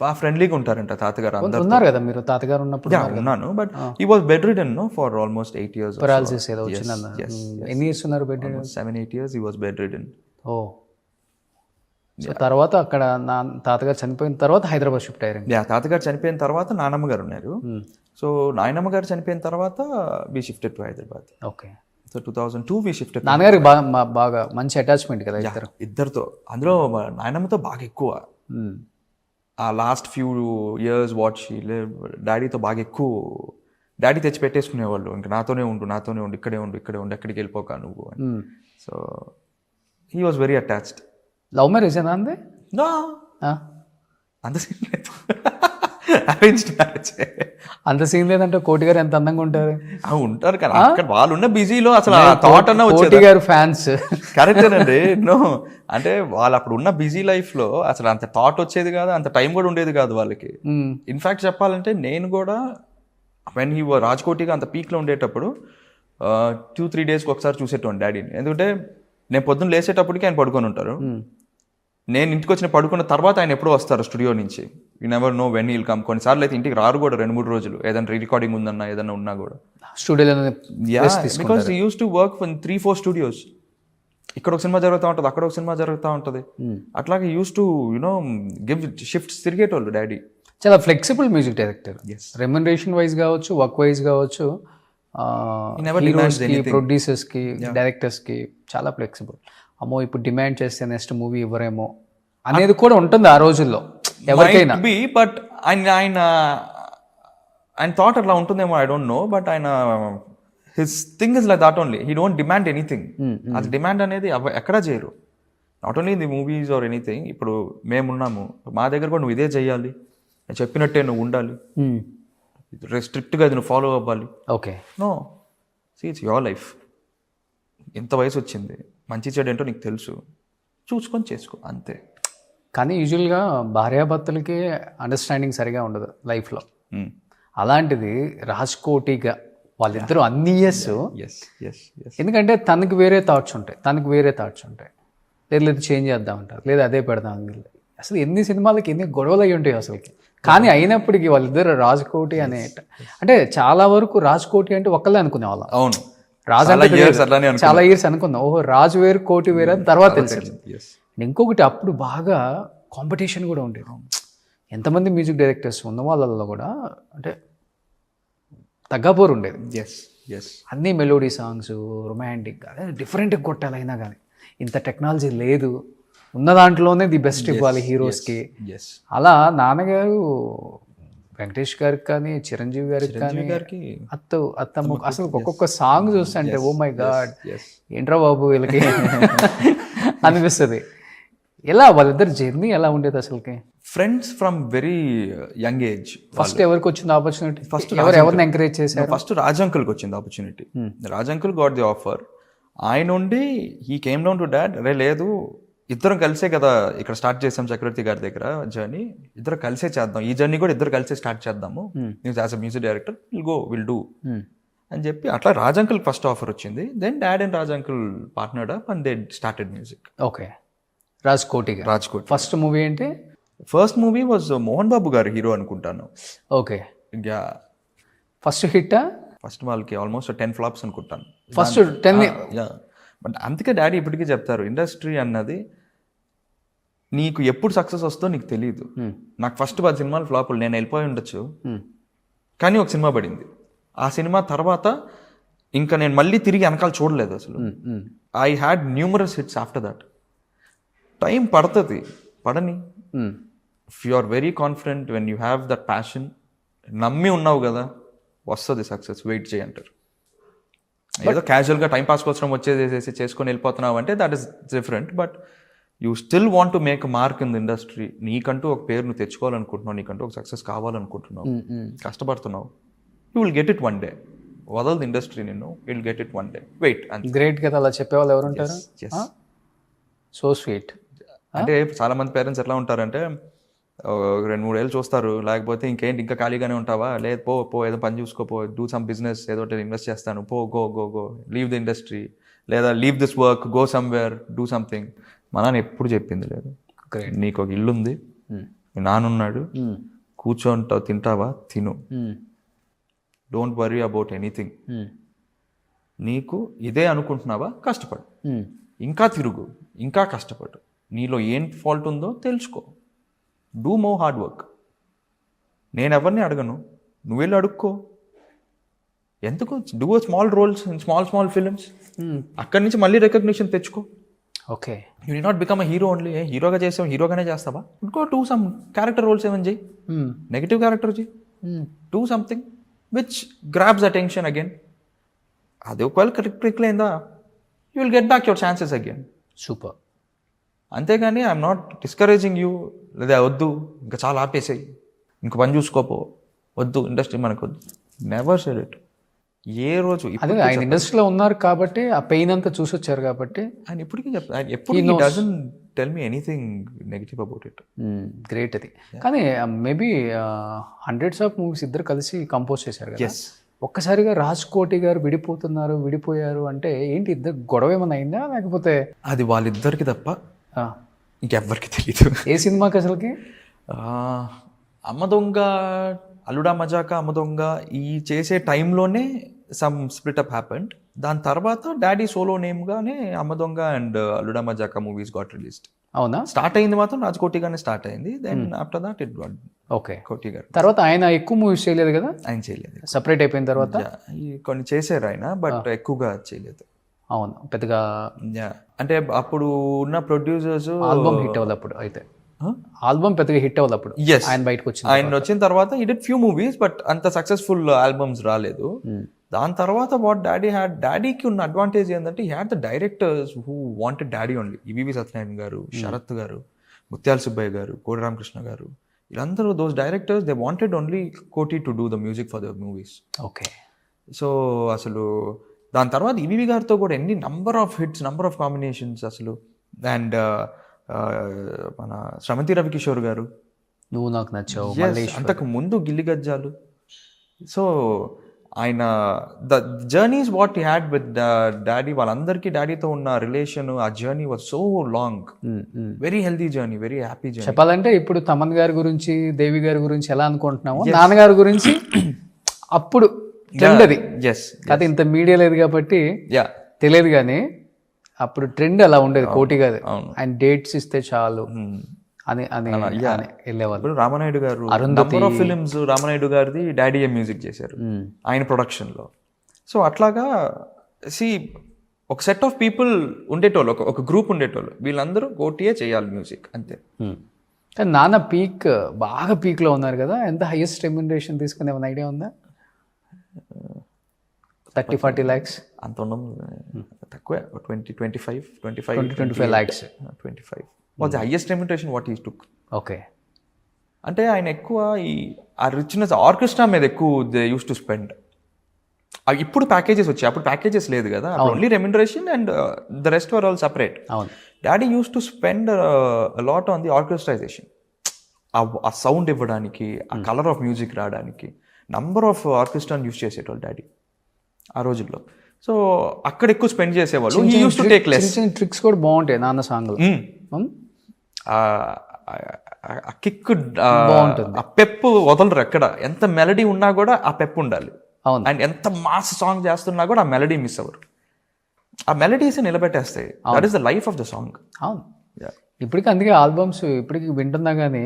బాగా ఫ్రెండ్లీగా ఉంటారంట తాతగారు. అందరూ ఉన్నారు కదా మీరు తాతగారు ఉన్నప్పుడు? ఉన్నాను. But he was bedridden for almost 8 years. Paralysis ఏదో వచ్చిందన్న. ఎన్ని ఇయర్స్ ఉన్నారు bedridden? 7-8 years he was bedridden. Oh. So తర్వాత అక్కడ తాతగారు చనిపోయిన తర్వాత హైదరాబాద్ షిఫ్ట్ అయ్యారు? తాతగారు చనిపోయిన తర్వాత నానమ్మ గారు ఉన్నారు. సో నాయనమ్మ గారు చనిపోయిన తర్వాత we shifted to Hyderabad. Okay. So 2002 we shifted. నాన్నగారికి బాగా మంచి అటాచ్మెంట్ కదా ఇద్దరితో. అందులో నాయనమ్మతో బాగా ఎక్కువ. ఆ లాస్ట్ ఫ్యూ ఇయర్స్ డాడీతో బాగా ఎక్కువ. డాడీ తెచ్చి పెట్టేసుకునేవాళ్ళు, ఇంకా నాతోనే ఉండు, ఇక్కడే ఉండు, ఎక్కడికి వెళ్ళిపోక నువ్వు. So he was very attached. Love marriage ఏనా అంది? నో, అంత సీన్ లేదు. Arranged marriage. అంత సీన్ లేదంటే కోటి గారు ఎంత అందంగా ఉంటారు. ఉంటారు కానీ అక్కడ వాళ్ళు ఉన్న బిజీలో అసలు ఆ థాట్ అన్న కోటి వచ్చేది. గారు ఫ్యాన్స్. కరెక్టేనండి. నో అంటే వాళ్ళు అప్పుడు ఉన్న బిజీ లైఫ్లో అసలు అంత థాట్ వచ్చేది కాదు, అంత టైం కూడా ఉండేది కాదు వాళ్ళకి. ఇన్ఫ్యాక్ట్ చెప్పాలంటే నేను కూడా వెన్ హీ రాజ్కోటిగా అంత పీక్లో ఉండేటప్పుడు 2-3 డేస్కి ఒకసారి చూసేటోండి డాడీని. ఎందుకంటే నేను పొద్దున్న లేసేటప్పటికి ఆయన పడుకొని ఉంటారు. నేను ఇంటికి వచ్చిన పడుకున్న తర్వాత ఆయన ఎప్పుడో వస్తారు స్టూడియో నుంచి. You never know when he'll come. కొన్నిసార్లు అయితే ఇంటికి రారు కూడా 2-3 రోజులు, ఏదైనా రికార్డింగ్ ఉందన్నా ఏదైనా ఉన్నా కూడా. స్టూడియోలో because he use to work for 3-4 studios. ఇక్కడ ఒక సినిమా జరుగుతూ ఉంటుంది, అక్కడ ఒక సినిమా జరుగుతూ ఉంటుంది. అట్లాగే use to you know give shifts తిరిగేటోళ్ళు డాడీ. చాలా flexible music director. Remuneration wise కావచ్చు, వర్క్ వైజ్ కావచ్చు, హీరోస్కి, ప్రొడ్యూసర్స్కి, డైరెక్టర్స్కి చాలా ఫ్లెక్సిబుల్. అమ్మో ఇప్పుడు డిమాండ్ చేస్తే నెక్స్ట్ మూవీ ఇవ్వరేమో అనేది కూడా ఉంటుంది ఆ రోజుల్లో ఎవరికైనా. బట్ ఆయన థాట్ అట్లా ఉంటుందేమో, ఐ డోంట్ నో. బట్ ఆయన his thing is like that only. He don't demand anything. అది డిమాండ్ అనేది ఎక్కడా చేయరు. Not only in the movies or anything. ఇప్పుడు మేమున్నాము, మా దగ్గర కూడా నువ్వు ఇదే చెయ్యాలి, నేను చెప్పినట్టే నువ్వు ఉండాలి, స్ట్రిక్ట్గా అది నువ్వు ఫాలో అవ్వాలి. Okay, no, see it's your life. ఎంత వయసు వచ్చింది, మంచి చెడు ఏంటో నీకు తెలుసు, చూసుకొని చేసుకో అంతే. కానీ యూజువల్గా భార్యాభర్తలకి అండర్స్టాండింగ్ సరిగా ఉండదు లైఫ్లో. అలాంటిది రాజ్కోటిగా వాళ్ళిద్దరూ అన్ని ఇయర్స్, ఎందుకంటే తనకు వేరే థాట్స్ ఉంటాయి, లేదు చేంజ్ చేద్దాం అంటారు, లేదు అదే పెడదాం. అసలు ఎన్ని సినిమాలకి ఎన్ని గొడవలు అయ్యి ఉంటాయి అసలుకి. కానీ అయినప్పటికీ వాళ్ళిద్దరు రాజ్కోటి అంటే చాలా వరకు రాజ్కోటి అంటే ఒక్కళ్ళే అనుకునే వాళ్ళం. అవును, రాజు చాలా ఇయర్స్ అనుకుందాం, ఓహో రాజు వేరు కోటి వేరు అని తర్వాత తెలిసింది. ఇంకొకటి అప్పుడు బాగా కాంపిటీషన్ కూడా ఉండేది. ఎంతమంది మ్యూజిక్ డైరెక్టర్స్ ఉన్న వాళ్ళల్లో కూడా అంటే తగ్గపోరు ఉండేది. అన్నీ మెలోడీ సాంగ్స్, రొమాంటిక్, అదే డిఫరెంట్గా కొట్టాలైనా కానీ ఇంత టెక్నాలజీ లేదు, ఉన్న దాంట్లోనే ది బెస్ట్ ఇవ్వాలి హీరోస్కి. అలా నాన్నగారు వెంకటేష్ గారికి కానీ, చిరంజీవి గారికి కానీ, అత్తమ్మ అసలు ఒక్కొక్క సాంగ్ చూస్తుంటే ఓ మై గాడ్ ఏంట్రా బాబు వీళ్ళకి అనిపిస్తుంది. ఎలా వాళ్ళిద్దరు జర్నీ ఎలా ఉండేది అసలుకి? Friends from very young age. First ఎవరికి వచ్చింది ఆపర్చునిటీ? ఎవరిని ఎంకరేజ్ చేశారు? ఫస్ట్ రాజ్ అంకుల్కి వచ్చింది opportunity. Raj uncle got the offer. ఆయన ఉండి he came down to dad, రే లేదు ఇద్దరం కలిసే కదా ఇక్కడ స్టార్ట్ చేసాం చక్రవర్తి గారి దగ్గర జర్నీ, ఇద్దరు కలిసే చేద్దాం, ఈ జర్నీ కూడా ఇద్దరు కలిసే స్టార్ట్ చేద్దాము, as a music director will do అని చెప్పి అట్లా రాజ్ అంకుల్ ఫస్ట్ ఆఫర్ వచ్చింది. Then dad and Raj uncle partnered up and they started music. Okay, Rajkoti. First movie ఏంటి? First movie was Mohan Babu గారు హీరో అనుకుంటాను. Okay, first hit? ఫస్ట్ వాళ్ళకి almost 10 flops అనుకుంటాను. First 10. But అందుకే డాడీ ఇప్పటికీ చెప్తారు, ఇండస్ట్రీ అన్నది నీకు ఎప్పుడు సక్సెస్ వస్తుందో నీకు తెలియదు. నాకు ఫస్ట్ 10 సినిమాలు ఫ్లాపులు, నేను వెళ్ళిపోయి ఉండొచ్చు, కానీ ఒక సినిమా పడింది. ఆ సినిమా తర్వాత ఇంకా నేను మళ్ళీ తిరిగి వెనకాల చూడలేదు అసలు. I had numerous hits after that. Time పడుతుంది, పడని. If you are very confident, when you have that passion, నమ్మి ఉన్నావు కదా వస్తుంది సక్సెస్, వెయిట్ చేయంటారు. ఏదో క్యాజువల్గా టైం పాస్ కోసం వచ్చేసేసి చేసుకొని వెళ్ళిపోతున్నావు అంటే that is different. But you still want to make mark in the industry. నీకంటూ ఒక పేరు నువ్వు తెచ్చుకోవాలనుకుంటున్నావు, నీకంటూ ఒక సక్సెస్ కావాలనుకుంటున్నావు, కష్టపడుతున్నావు, you will get it one day. వదలదు ఇండస్ట్రీ నిన్ను, you will get it one day. Wait. Great కదా అలా చెప్పేవాళ్ళు ఎవరు ఉంటారు? So sweet. అంటే చాలా మంది పేరెంట్స్ ఎట్లా ఉంటారంటే 2-3 ఏళ్ళు చూస్తారు, లేకపోతే ఇంకేంటి ఇంకా ఖాళీగానే ఉంటావా, లేదు పో ఏదో పని చూసుకోపో, డూ సమ్ బిజినెస్, ఏదో ఇన్వెస్ట్ చేస్తాను, గో లీవ్ ద ఇండస్ట్రీ, లేదా leave this work, go somewhere, do something. మా నాన్న ఎప్పుడు చెప్పింది లేదు. నీకు ఒక ఇల్లు ఉంది, మీ నాన్నున్నాడు, కూర్చోంటావు, తింటావా తిను, డోంట్ వరీ అబౌట్ ఎనీథింగ్. నీకు ఇదే అనుకుంటున్నావా, కష్టపడు, ఇంకా తిరుగు, ఇంకా కష్టపడు, నీలో ఏం ఫాల్ట్ ఉందో తెలుసుకో, డూ మోర్ హార్డ్ వర్క్. నేను ఎవరిని అడగను, నువ్వు వెళ్ళి అడుక్కో. ఎందుకు do small roles in small films, అక్కడి నుంచి మళ్ళీ రికగ్నిషన్ తెచ్చుకో. Okay, you did not become a hero only. హీరోగా చేసావు, హీరోగానే చేస్తావా, ఇంకో డూ సమ్ క్యారెక్టర్ రోల్స్ ఏమని చేయి, నెగిటివ్ క్యారెక్టర్ చేయి, do something which grabs attention again. అది ఒకవేళ క్లిక్ అయిందా you will get back your chances again. Super. అంతేగాని ఐఎమ్ నాట్ డిస్కరేజింగ్ యూ, లేదా వద్దు ఇంకా చాలా ఆపేసాయి, ఇంక పని చూసుకోపో, వద్దు ఇండస్ట్రీ మనకు వద్దు. Never said it. ఏ రోజు అదే ఆయన ఇండస్ట్రీలో ఉన్నారు కాబట్టి ఆ పెయిన్ అంతా చూసొచ్చారు కాబట్టి ఆయన ఇప్పటికీ చెప్తాను, ఎప్పుడు doesn't tell me anything negative about it. Great అది. కానీ మేబీ హండ్రెడ్స్ ఆఫ్ మూవీస్ ఇద్దరు కలిసి కంపోజ్ చేశారు కదా. ఒక్కసారిగా రాజ్కోటి గారు విడిపోయారు అంటే ఏంటి, ఇద్దరు గొడవ ఏమైనా అయిందా లేకపోతే? అది వాళ్ళిద్దరికి తప్ప ఇంకెవ్వరికి తెలియదు. ఏ సినిమాకి అసలుకి? అమ్మ దొంగ, అల్లుడా మజాకా, అమ్మ దొంగ ఈ చేసే టైంలోనే సమ్ స్ప్లిట్ అప్ హ్యాపెండ్. దాని తర్వాత డాడీ సోలో నేమ్గానే అమ్మ Donga and Alluda Majaka movies got released. అవునా? స్టార్ట్ అయింది మాత్రం రాజ్కోటిగానే స్టార్ట్ అయింది. Then after that it got okay Koti గారు. తర్వాత ఆయన ఎక్కువ మూవీస్ చేయలేదు కదా? ఆయన చేయలేదు. సపరేట్ అయిపోయిన తర్వాత కొన్ని చేశారు ఆయన, బట్ ఎక్కువగా చేయలేదు. అవును, పెద్దగా అంటే అప్పుడు ఉన్న ప్రొడ్యూసర్స్ ఆల్బమ్ హిట్ అవ్వదు అప్పుడు. అయితే ఆల్బమ్ పెద్దగా హిట్ అవ్వదు అప్పుడు. ఆయన బయటకు వచ్చిన తర్వాత ఈ డిడ్ ఫ్యూ మూవీస్, బట్ అంత సక్సెస్ఫుల్ ఆల్బమ్స్ రాలేదు. దాని తర్వాత వాట్ డాడీకి ఉన్న అడ్వాంటేజ్ ఏంటంటే he had the directors who wanted daddy only. EVV Satyanarayana గారు, శరత్ గారు, ముత్యాల సుబ్బయ్య గారు, కోడి రామకృష్ణ గారు, వీళ్ళందరూ those directors they wanted only కోటి to do the music for the movies. Okay. So అసలు దాని తర్వాత ఈవీవి గారితో కూడా ఎన్ని number of hits, number of combinations అసలు. అండ్ మన శ్రవంతి రవికిషోర్ గారు, నువ్వు నాకు నచ్చావు, అంతకు ముందు గిల్లి గజ్జాలు. సో ఆయన the journeys what he had with daddy, వాళ్ళందరికీ డాడీతో ఉన్న రిలేషన్, ఆ journey was so long. Very healthy journey, very happy journey. చెప్పాలంటే ఇప్పుడు తమన్ గారి గురించి, దేవి గారి గురించి ఎలా అనుకుంటున్నాము, నాన్నగారి గురించి అప్పుడు ట్రెండ్ అది. అది ఇంత మీడియా లేదు కాబట్టి తెలియదు, కానీ అప్పుడు ట్రెండ్ అలా ఉండేది. కోటి గారు ఆయన డేట్స్ ఇస్తే చాలు అని వెళ్ళేవాళ్ళు. రామనాయుడు గారు నంబర్ ఆఫ్ ఫిలిమ్స్ రామనాయుడు గారిది డాడీ మ్యూజిక్ చేశారు ఆయన ప్రొడక్షన్ లో. సో అట్లాగా ఒక సెట్ ఆఫ్ పీపుల్ ఉండేటోళ్ళు, ఒక గ్రూప్ ఉండేటోళ్ళు, వీళ్ళందరూ కోటియే చేయాలి మ్యూజిక్ అంతే. కానీ నాన్న బాగా పీక్ లో ఉన్నారు కదా. ఎంత హైయెస్ట్ రెమ్యునరేషన్ తీసుకునే ఏమైనా ఐడియా ఉందా? 30-40 lakhs అంత ఉండదు, తక్కువే. 25 lakhs 25 was the highest remuneration what he took. Okay. అంటే ఆయన ఎక్కువ ఆ రిచ్నెస్ ఆర్కెస్ట్రా మీద ఎక్కువ దే యూస్ టు స్పెండ్. ఇప్పుడు ప్యాకేజెస్ వచ్చాయి, అప్పుడు ప్యాకేజెస్ లేదు కదా, only remuneration and the rest were all separate. Daddy use to spend lot on the orchestrisation. ఆ సౌండ్ ఇవ్వడానికి, ఆ కలర్ ఆఫ్ మ్యూజిక్ రావడానికి నంబర్ ఆఫ్ ఆర్కెస్ట్రాని యూస్ చేసేటోళ్ళు డాడీ ఆ రోజుల్లో. సో అక్కడ ఎక్కువ స్పెండ్ చేసేవాళ్ళు. He use to take less. Tricks కూడా బాగుంటాయి నాన్న సాంగ్. ఆ కిక్ బాగుంటుంది, ఆ పెప్పు వదలరు ఎక్కడ. ఎంత మెలడీ ఉన్నా కూడా ఆ పెప్పు ఉండాలి. అండ్ ఎంత మాస్ సాంగ్ చేస్తున్నా కూడా ఆ మెలడీ మిస్ అవ్వరు. ఆ మెలడీస్ నిలబెట్టేస్తాయి. That is the life of the song. అవును. ఇప్పటికీ అందుకే ఆల్బమ్స్ ఇప్పటికి వింటున్నా కానీ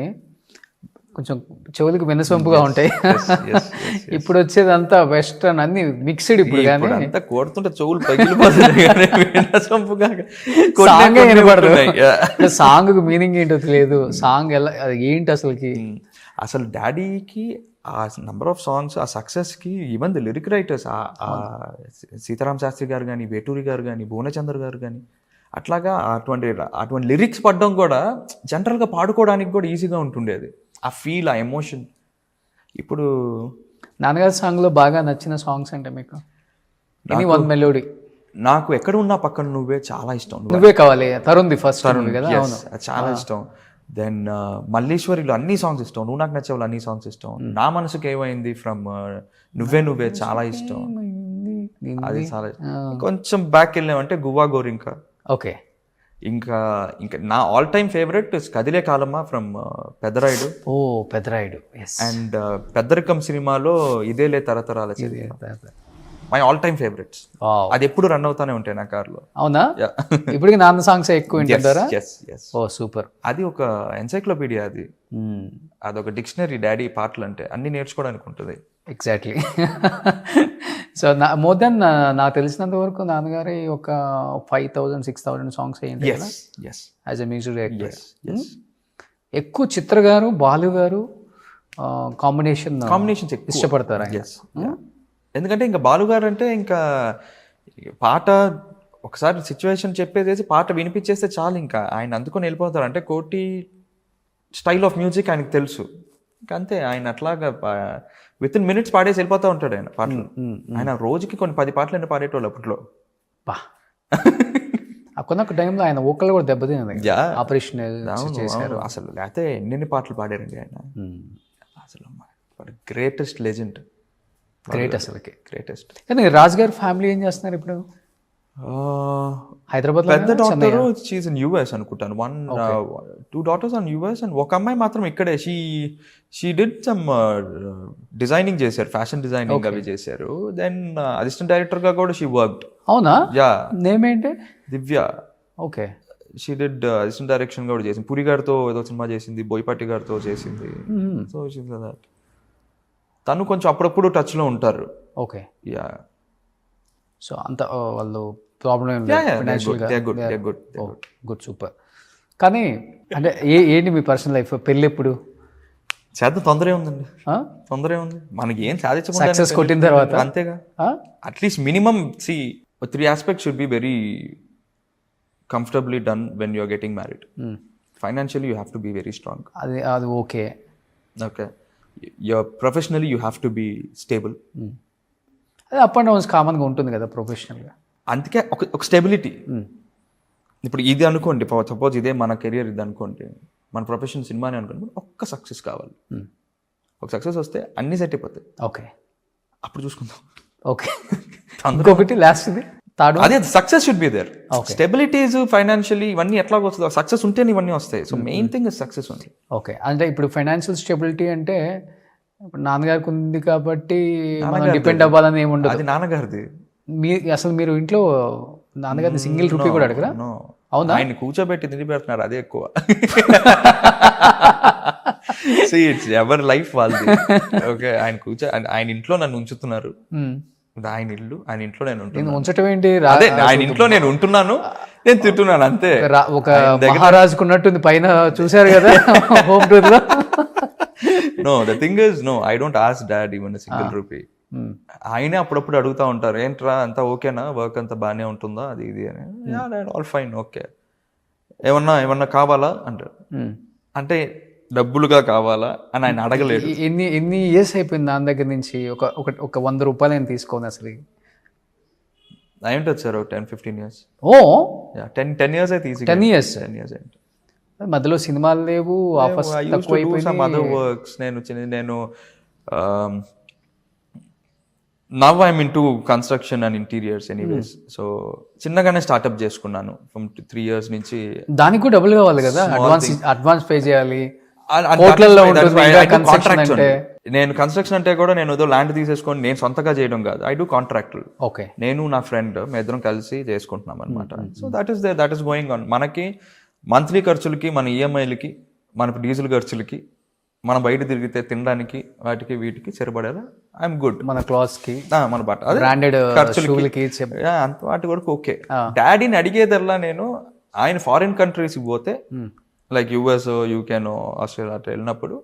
కొంచెం చెవులకు వినసొంపుగా ఉంటాయి. ఇప్పుడు వచ్చేదంతా వెస్టర్న్ అన్ని మిక్స్డ్. ఇప్పుడు కానీ అంతా కొడుతుంటే చెవులు పగిలిపోతుంది, సాంగ్ మీనింగ్ ఏంటో తెలియదు. సాంగ్ ఎలా ఏంటి అసలుకి. అసలు డాడీకి ఆ నంబర్ ఆఫ్ సాంగ్స్, ఆ సక్సెస్కి even the lyric writers, Sitaram Sastry గారు కానీ, వేటూరి గారు కానీ, భువనచంద్ర గారు కానీ, అట్లాగా అటువంటి లిరిక్స్ పడడం కూడా జనరల్గా పాడుకోవడానికి కూడా ఈజీగా ఉంటుండేది. ఆ ఫీల్, ఆ ఎమోషన్. ఇప్పుడు నాన్నగారి సాంగ్లో బాగా నచ్చిన సాంగ్స్ అంటే మీకు? One melody. నాకు ఎక్కడ ఉన్నా పక్కన నువ్వే చాలా ఇష్టం. నువ్వే కావాలి, తరుణ్ది ఫస్ట్ కదా. చాలా ఇష్టం. దెన్ మల్లీశ్వరిలో అన్ని సాంగ్స్ ఇష్టం. నువ్వు నాకు నచ్చేవాళ్ళు అన్ని సాంగ్స్ ఇష్టం. నా మనసుకి ఏమైంది ఫ్రమ్ నువ్వే చాలా ఇష్టం. అది చాలా కొంచెం బ్యాక్ వెళ్ళామంటే గువ్వా గోరింక. ఓకే. ఇంకా నా ఆల్ టైమ్ ఫేవరెట్ కదిలే కాలమా ఫ్రమ్ పెద్దరాయుడు. పెద్దరాయుడు. అండ్ పెద్దరికం సినిమాలో ఇదేలే తరతరాల మై ఆల్ టైమ్ ఫేవరెట్స్. అది ఎప్పుడు రన్ అవుతానే ఉంటాయి నా కార్లో. అవునా? ఇప్పటికి నాన్న సాంగ్స్ ఎక్కువ వింటారా? సూపర్. అది ఒక ఎన్సైక్లోపీడియా. అది అదొక డిక్షనరీ డాడీ పాటలు అంటే అన్ని నేర్చుకోవడానికి ఉంటుంది. ఎగ్జాక్ట్లీ. సో మోర్ దెన్ నాకు తెలిసినంత వరకు నాన్నగారి ఒక 5,000-6,000 సాంగ్స్ అయ్యింది యాజ్ ఎ మ్యూజిక్ డైరెక్టర్. ఎక్కువ చిత్ర గారు, బాలు గారు కాంబినేషన్స్ ఇష్టపడతారు. ఎందుకంటే ఇంకా బాలు గారు అంటే ఇంకా పాట ఒకసారి సిచ్యువేషన్ చెప్పేసేసి పాట వినిపించేస్తే చాలు, ఇంకా ఆయన అందుకొని వెళ్ళిపోతారు. అంటే కోటి స్టైల్ ఆఫ్ మ్యూజిక్ ఆయనకు తెలుసు, ఇంకా అంతే. ఆయన అట్లాగా విత్ ఇన్ మినిట్స్ పాడేసి వెళ్ళిపోతూ ఉంటాడు ఆయన పాటలు. ఆయన రోజుకి కొన్ని 10 పాటలు పాడేటోళ్ళు అప్పట్లో. బా కొన్న టైంలో ఆయన ఓకల్ కూడా దెబ్బతింది, ఆపరేషన్ చేశారు అసలు. లేకపోతే ఎన్ని పాటలు పాడారండి ఆయన అసలు. గ్రేటెస్ట్ లెజెండ్, గ్రేట్ అసలుకి గ్రేటెస్ట్. కానీ రాజ్ గారి ఫ్యామిలీ ఏం చేస్తున్నారు ఇప్పుడు? హైదరాబాద్ పెద్ద డాక్టర్ షీస్ ఇన్ యుఎస్ అనుకుంటాను. 2 daughters ఆన్ యుఎస్ అండ్ ఒక అమ్మాయి మాత్రం ఇక్కడే. షీ డిడ్ సమ్ డిజైనింగ్ చేశారు, ఫ్యాషన్ డిజైనింగ్ అవి చేశారు. దెన్ అసిస్టెంట్ డైరెక్టర్ గా కూడా షీ వర్క్డ్. అవునా? యా. నేమ్ ఏంటి? Divya. Okay. She did assistant direction కూడా చేసింది. పురి గారితో ఏదో సినిమా చేసింది, బోయపాటి గారితో చేసింది. సో తను కొంచెం అప్పుడప్పుడు టచ్ లో ఉంటారు. ఓకే. యా. సో అంత వాళ్ళు ప్రాబ్లం గుడ్, సూపర్. కానీ అంటే ఏంటి మీ పర్సనల్ లైఫ్? పెళ్ళి ఎప్పుడు? చేద్దాం, తొందర ఏముందండి, తొందర ఏముంది. మనకి ఏం సాధించకుండా సక్సెస్ కొట్టిన తర్వాత అంతేగా. At least minimum 3 aspects should be very comfortably done when you are getting married. Financially you have to be very strong. అది okay. Professionally you have to be stable. అది అప్ అండ్ డౌన్స్ కామన్గా ఉంటుంది కదా ప్రొఫెషనల్గా. అందుకే ఒక స్టెబిలిటీ. ఇప్పుడు ఇది అనుకోండి, సపోజ్ ఇదే మన కెరియర్ ఇది అనుకోండి, మన ప్రొఫెషన్ సినిమానే అనుకోండి, ఒక్క సక్సెస్ కావాలి. ఒక సక్సెస్ వస్తే అన్ని సెట్ అయిపోతాయి. ఓకే, అప్పుడు చూసుకుందాం. ఓకే. ఇంకొకటి లాస్ట్ థర్డ్, అదే success should be there. Stabilities financially ఇవన్నీ ఎట్లా వస్తుంది, సక్సెస్ ఉంటేనే ఇవన్నీ వస్తాయి. So main thing is success ఉంది. ఓకే. అంటే ఇప్పుడు ఫైనాన్షియల్ స్టెబిలిటీ అంటే ఇప్పుడు నాన్నగారికి ఉంది కాబట్టి డిపెండ్ అవ్వాలని ఏముండదు. అది నాన్నగారిది. అసలు మీరు ఇంట్లో నాన్నగారిని సింగిల్ రూపీ కూడా అడగరా? అవునా? ఆయన కూర్చోబెట్టి తిరిగి పెడుతున్నారు, అదే ఎక్కువ. ఇట్స్ ఎవర్ లైఫ్ వాళ్ళది. ఓకే, ఆయన ఆయన ఇంట్లో నన్ను ఉంచుతున్నారు. ఆయన ఇల్లు, ఆయన ఇంట్లో నేను ఉంటున్నాను. ఉంచటం ఏంటి? అదే ఆయన ఇంట్లో నేను ఉంటున్నాను, నేను తింటున్నాను అంతే. ఒక మహారాజుకున్నట్టుంది పైన, చూసారు కదా హోమ్ టూర్ లో. No, the thing is, no, I don't ask dad even a single rupee. ఆయనే అప్పుడప్పుడు అడుగుతూ ఉంటారు, ఏంట్రా అంతా ఓకేనా, వర్క్ అంతా బాగానే ఉంటుందా, అది ఇది అని. All fine, okay. ఏమన్నా కావాలా అంటారు. అంటే డబ్బులుగా కావాలా అని ఆయన అడగలేదు. ఎన్ని ఇయర్స్ అయిపోయింది దాని దగ్గర నుంచి ఒక 100 రూపాయలు నేను తీసుకోను అసలు? అయింటుంది సార్, ఒక 10-15 years. ఓ 10 years అయితే ఈజీ. 10 years అయింది. మధ్యలో సినిమాలు లేవు, ఆఫర్స్ తక్కువ అయిపోయింది. నేను now I'm into construction and interiors anyways. So చిన్నగానే స్టార్ట్అప్ చేసుకున్నాను ఫ్రమ్ 3 years నుంచి. దానికి కూడా డబ్బులు కావాలి కదా, అడ్వాన్స్ పే చేయాలి. నేను కన్స్ట్రక్షన్ అంటే కూడా నేను ఏదో ల్యాండ్ తీసేసుకొని నేను సొంతగా చేయడం కాదు, ఐ డూ కాంట్రాక్ట్. ఓకే. నేను నా ఫ్రెండ్ మేము ఇద్దరం కలిసి చేసుకుంటున్నాం అనమాట. So that is going on. మనకి మంత్లీ ఖర్చులకి, మన ఈఎంఐలకి, మన డీజిల్ ఖర్చులకి, మనం బయట తిరిగితే తినడానికి, వాటికి వీటికి సరిపడేలా ఐఎమ్ గుడ్. మన క్లాత్స్ కి, మన బట్ట బ్రాండెడ్ ఖర్చులకి అంత వాటి వరకు ఓకే. డాడీని అడిగేదల్లా నేను ఆయన ఫారిన్ కంట్రీస్కి పోతే, లైక్ యుఎస్, యూకేనో, ఆస్ట్రేలియా అట్లా వెళ్ళినప్పుడు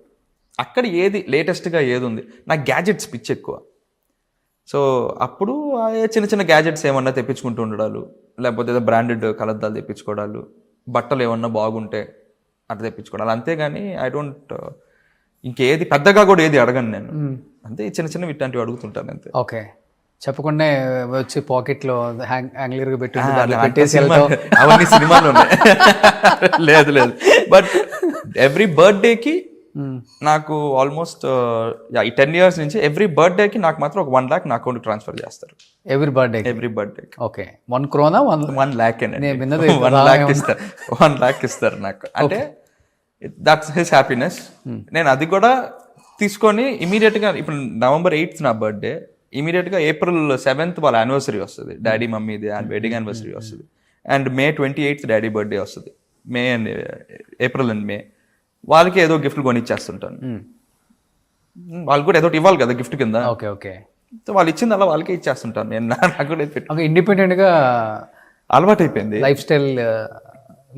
అక్కడ ఏది లేటెస్ట్గా ఏది ఉంది, నాకు గ్యాజెట్స్ పిచ్చి ఎక్కువ. సో అప్పుడు చిన్న చిన్న గ్యాజెట్స్ ఏమన్నా తెప్పించుకుంటూ ఉండడాలు, లేకపోతే ఏదో బ్రాండెడ్ కలద్దాలు తెప్పించుకోవడాలు, బట్టలు ఏమన్నా బాగుంటే అట్లా తెప్పించుకోవడాలు. అంతేగాని ఐ డోంట్ ఇంకేది పెద్దగా కూడా ఏది అడగను నేను. అంతే చిన్న చిన్న ఇట్లాంటివి అడుగుతుంటాను అంతే. ఓకే. చెప్పకుండా వచ్చి పాకెట్ లో హ్యాంగ్లర్ పెట్టి అవన్నీ సినిమాలు ఉన్నాయి. లేదు. బట్ ఎవ్రీ బర్త్డేకి నాకు ఆల్మోస్ట్ ఈ 10 years నుంచి ఎవ్రీ బర్త్డేకి నాకు మాత్రం ఒక 1 lakh నా అకౌంట్ ట్రాన్స్ఫర్ చేస్తారు. Every birthday. Okay. 1 crore 1 lakh 1 lakh ఇస్తారు. 1 lakh ఇస్తారు నాకు. అంటే దట్స్ హిస్ హ్యాపీనెస్. నేను అది కూడా తీసుకొని ఇమీడియట్గా, ఇప్పుడు November 8th నా బర్త్డే, ఇమీడియట్గా April 7th వాళ్ళ యానివర్సరీ వస్తుంది, డాడీ మమ్మీది వెడ్డింగ్ యానివర్సరీ వస్తుంది. And May 28th daddy birthday వస్తుంది. April and May వాళ్ళకి ఏదో గిఫ్ట్లు కొనిచ్చేస్తుంటాను. వాళ్ళు కూడా ఏదో ఇవ్వాలి కదా గిఫ్ట్ కింద. ఓకే. వాళ్ళు ఇచ్చింది అలా వాళ్ళకే ఇచ్చేస్తుంటాను నేను. నాకు కూడా ఇండిపెండెంట్ గా అలవాటు అయిపోయింది. లైఫ్ స్టైల్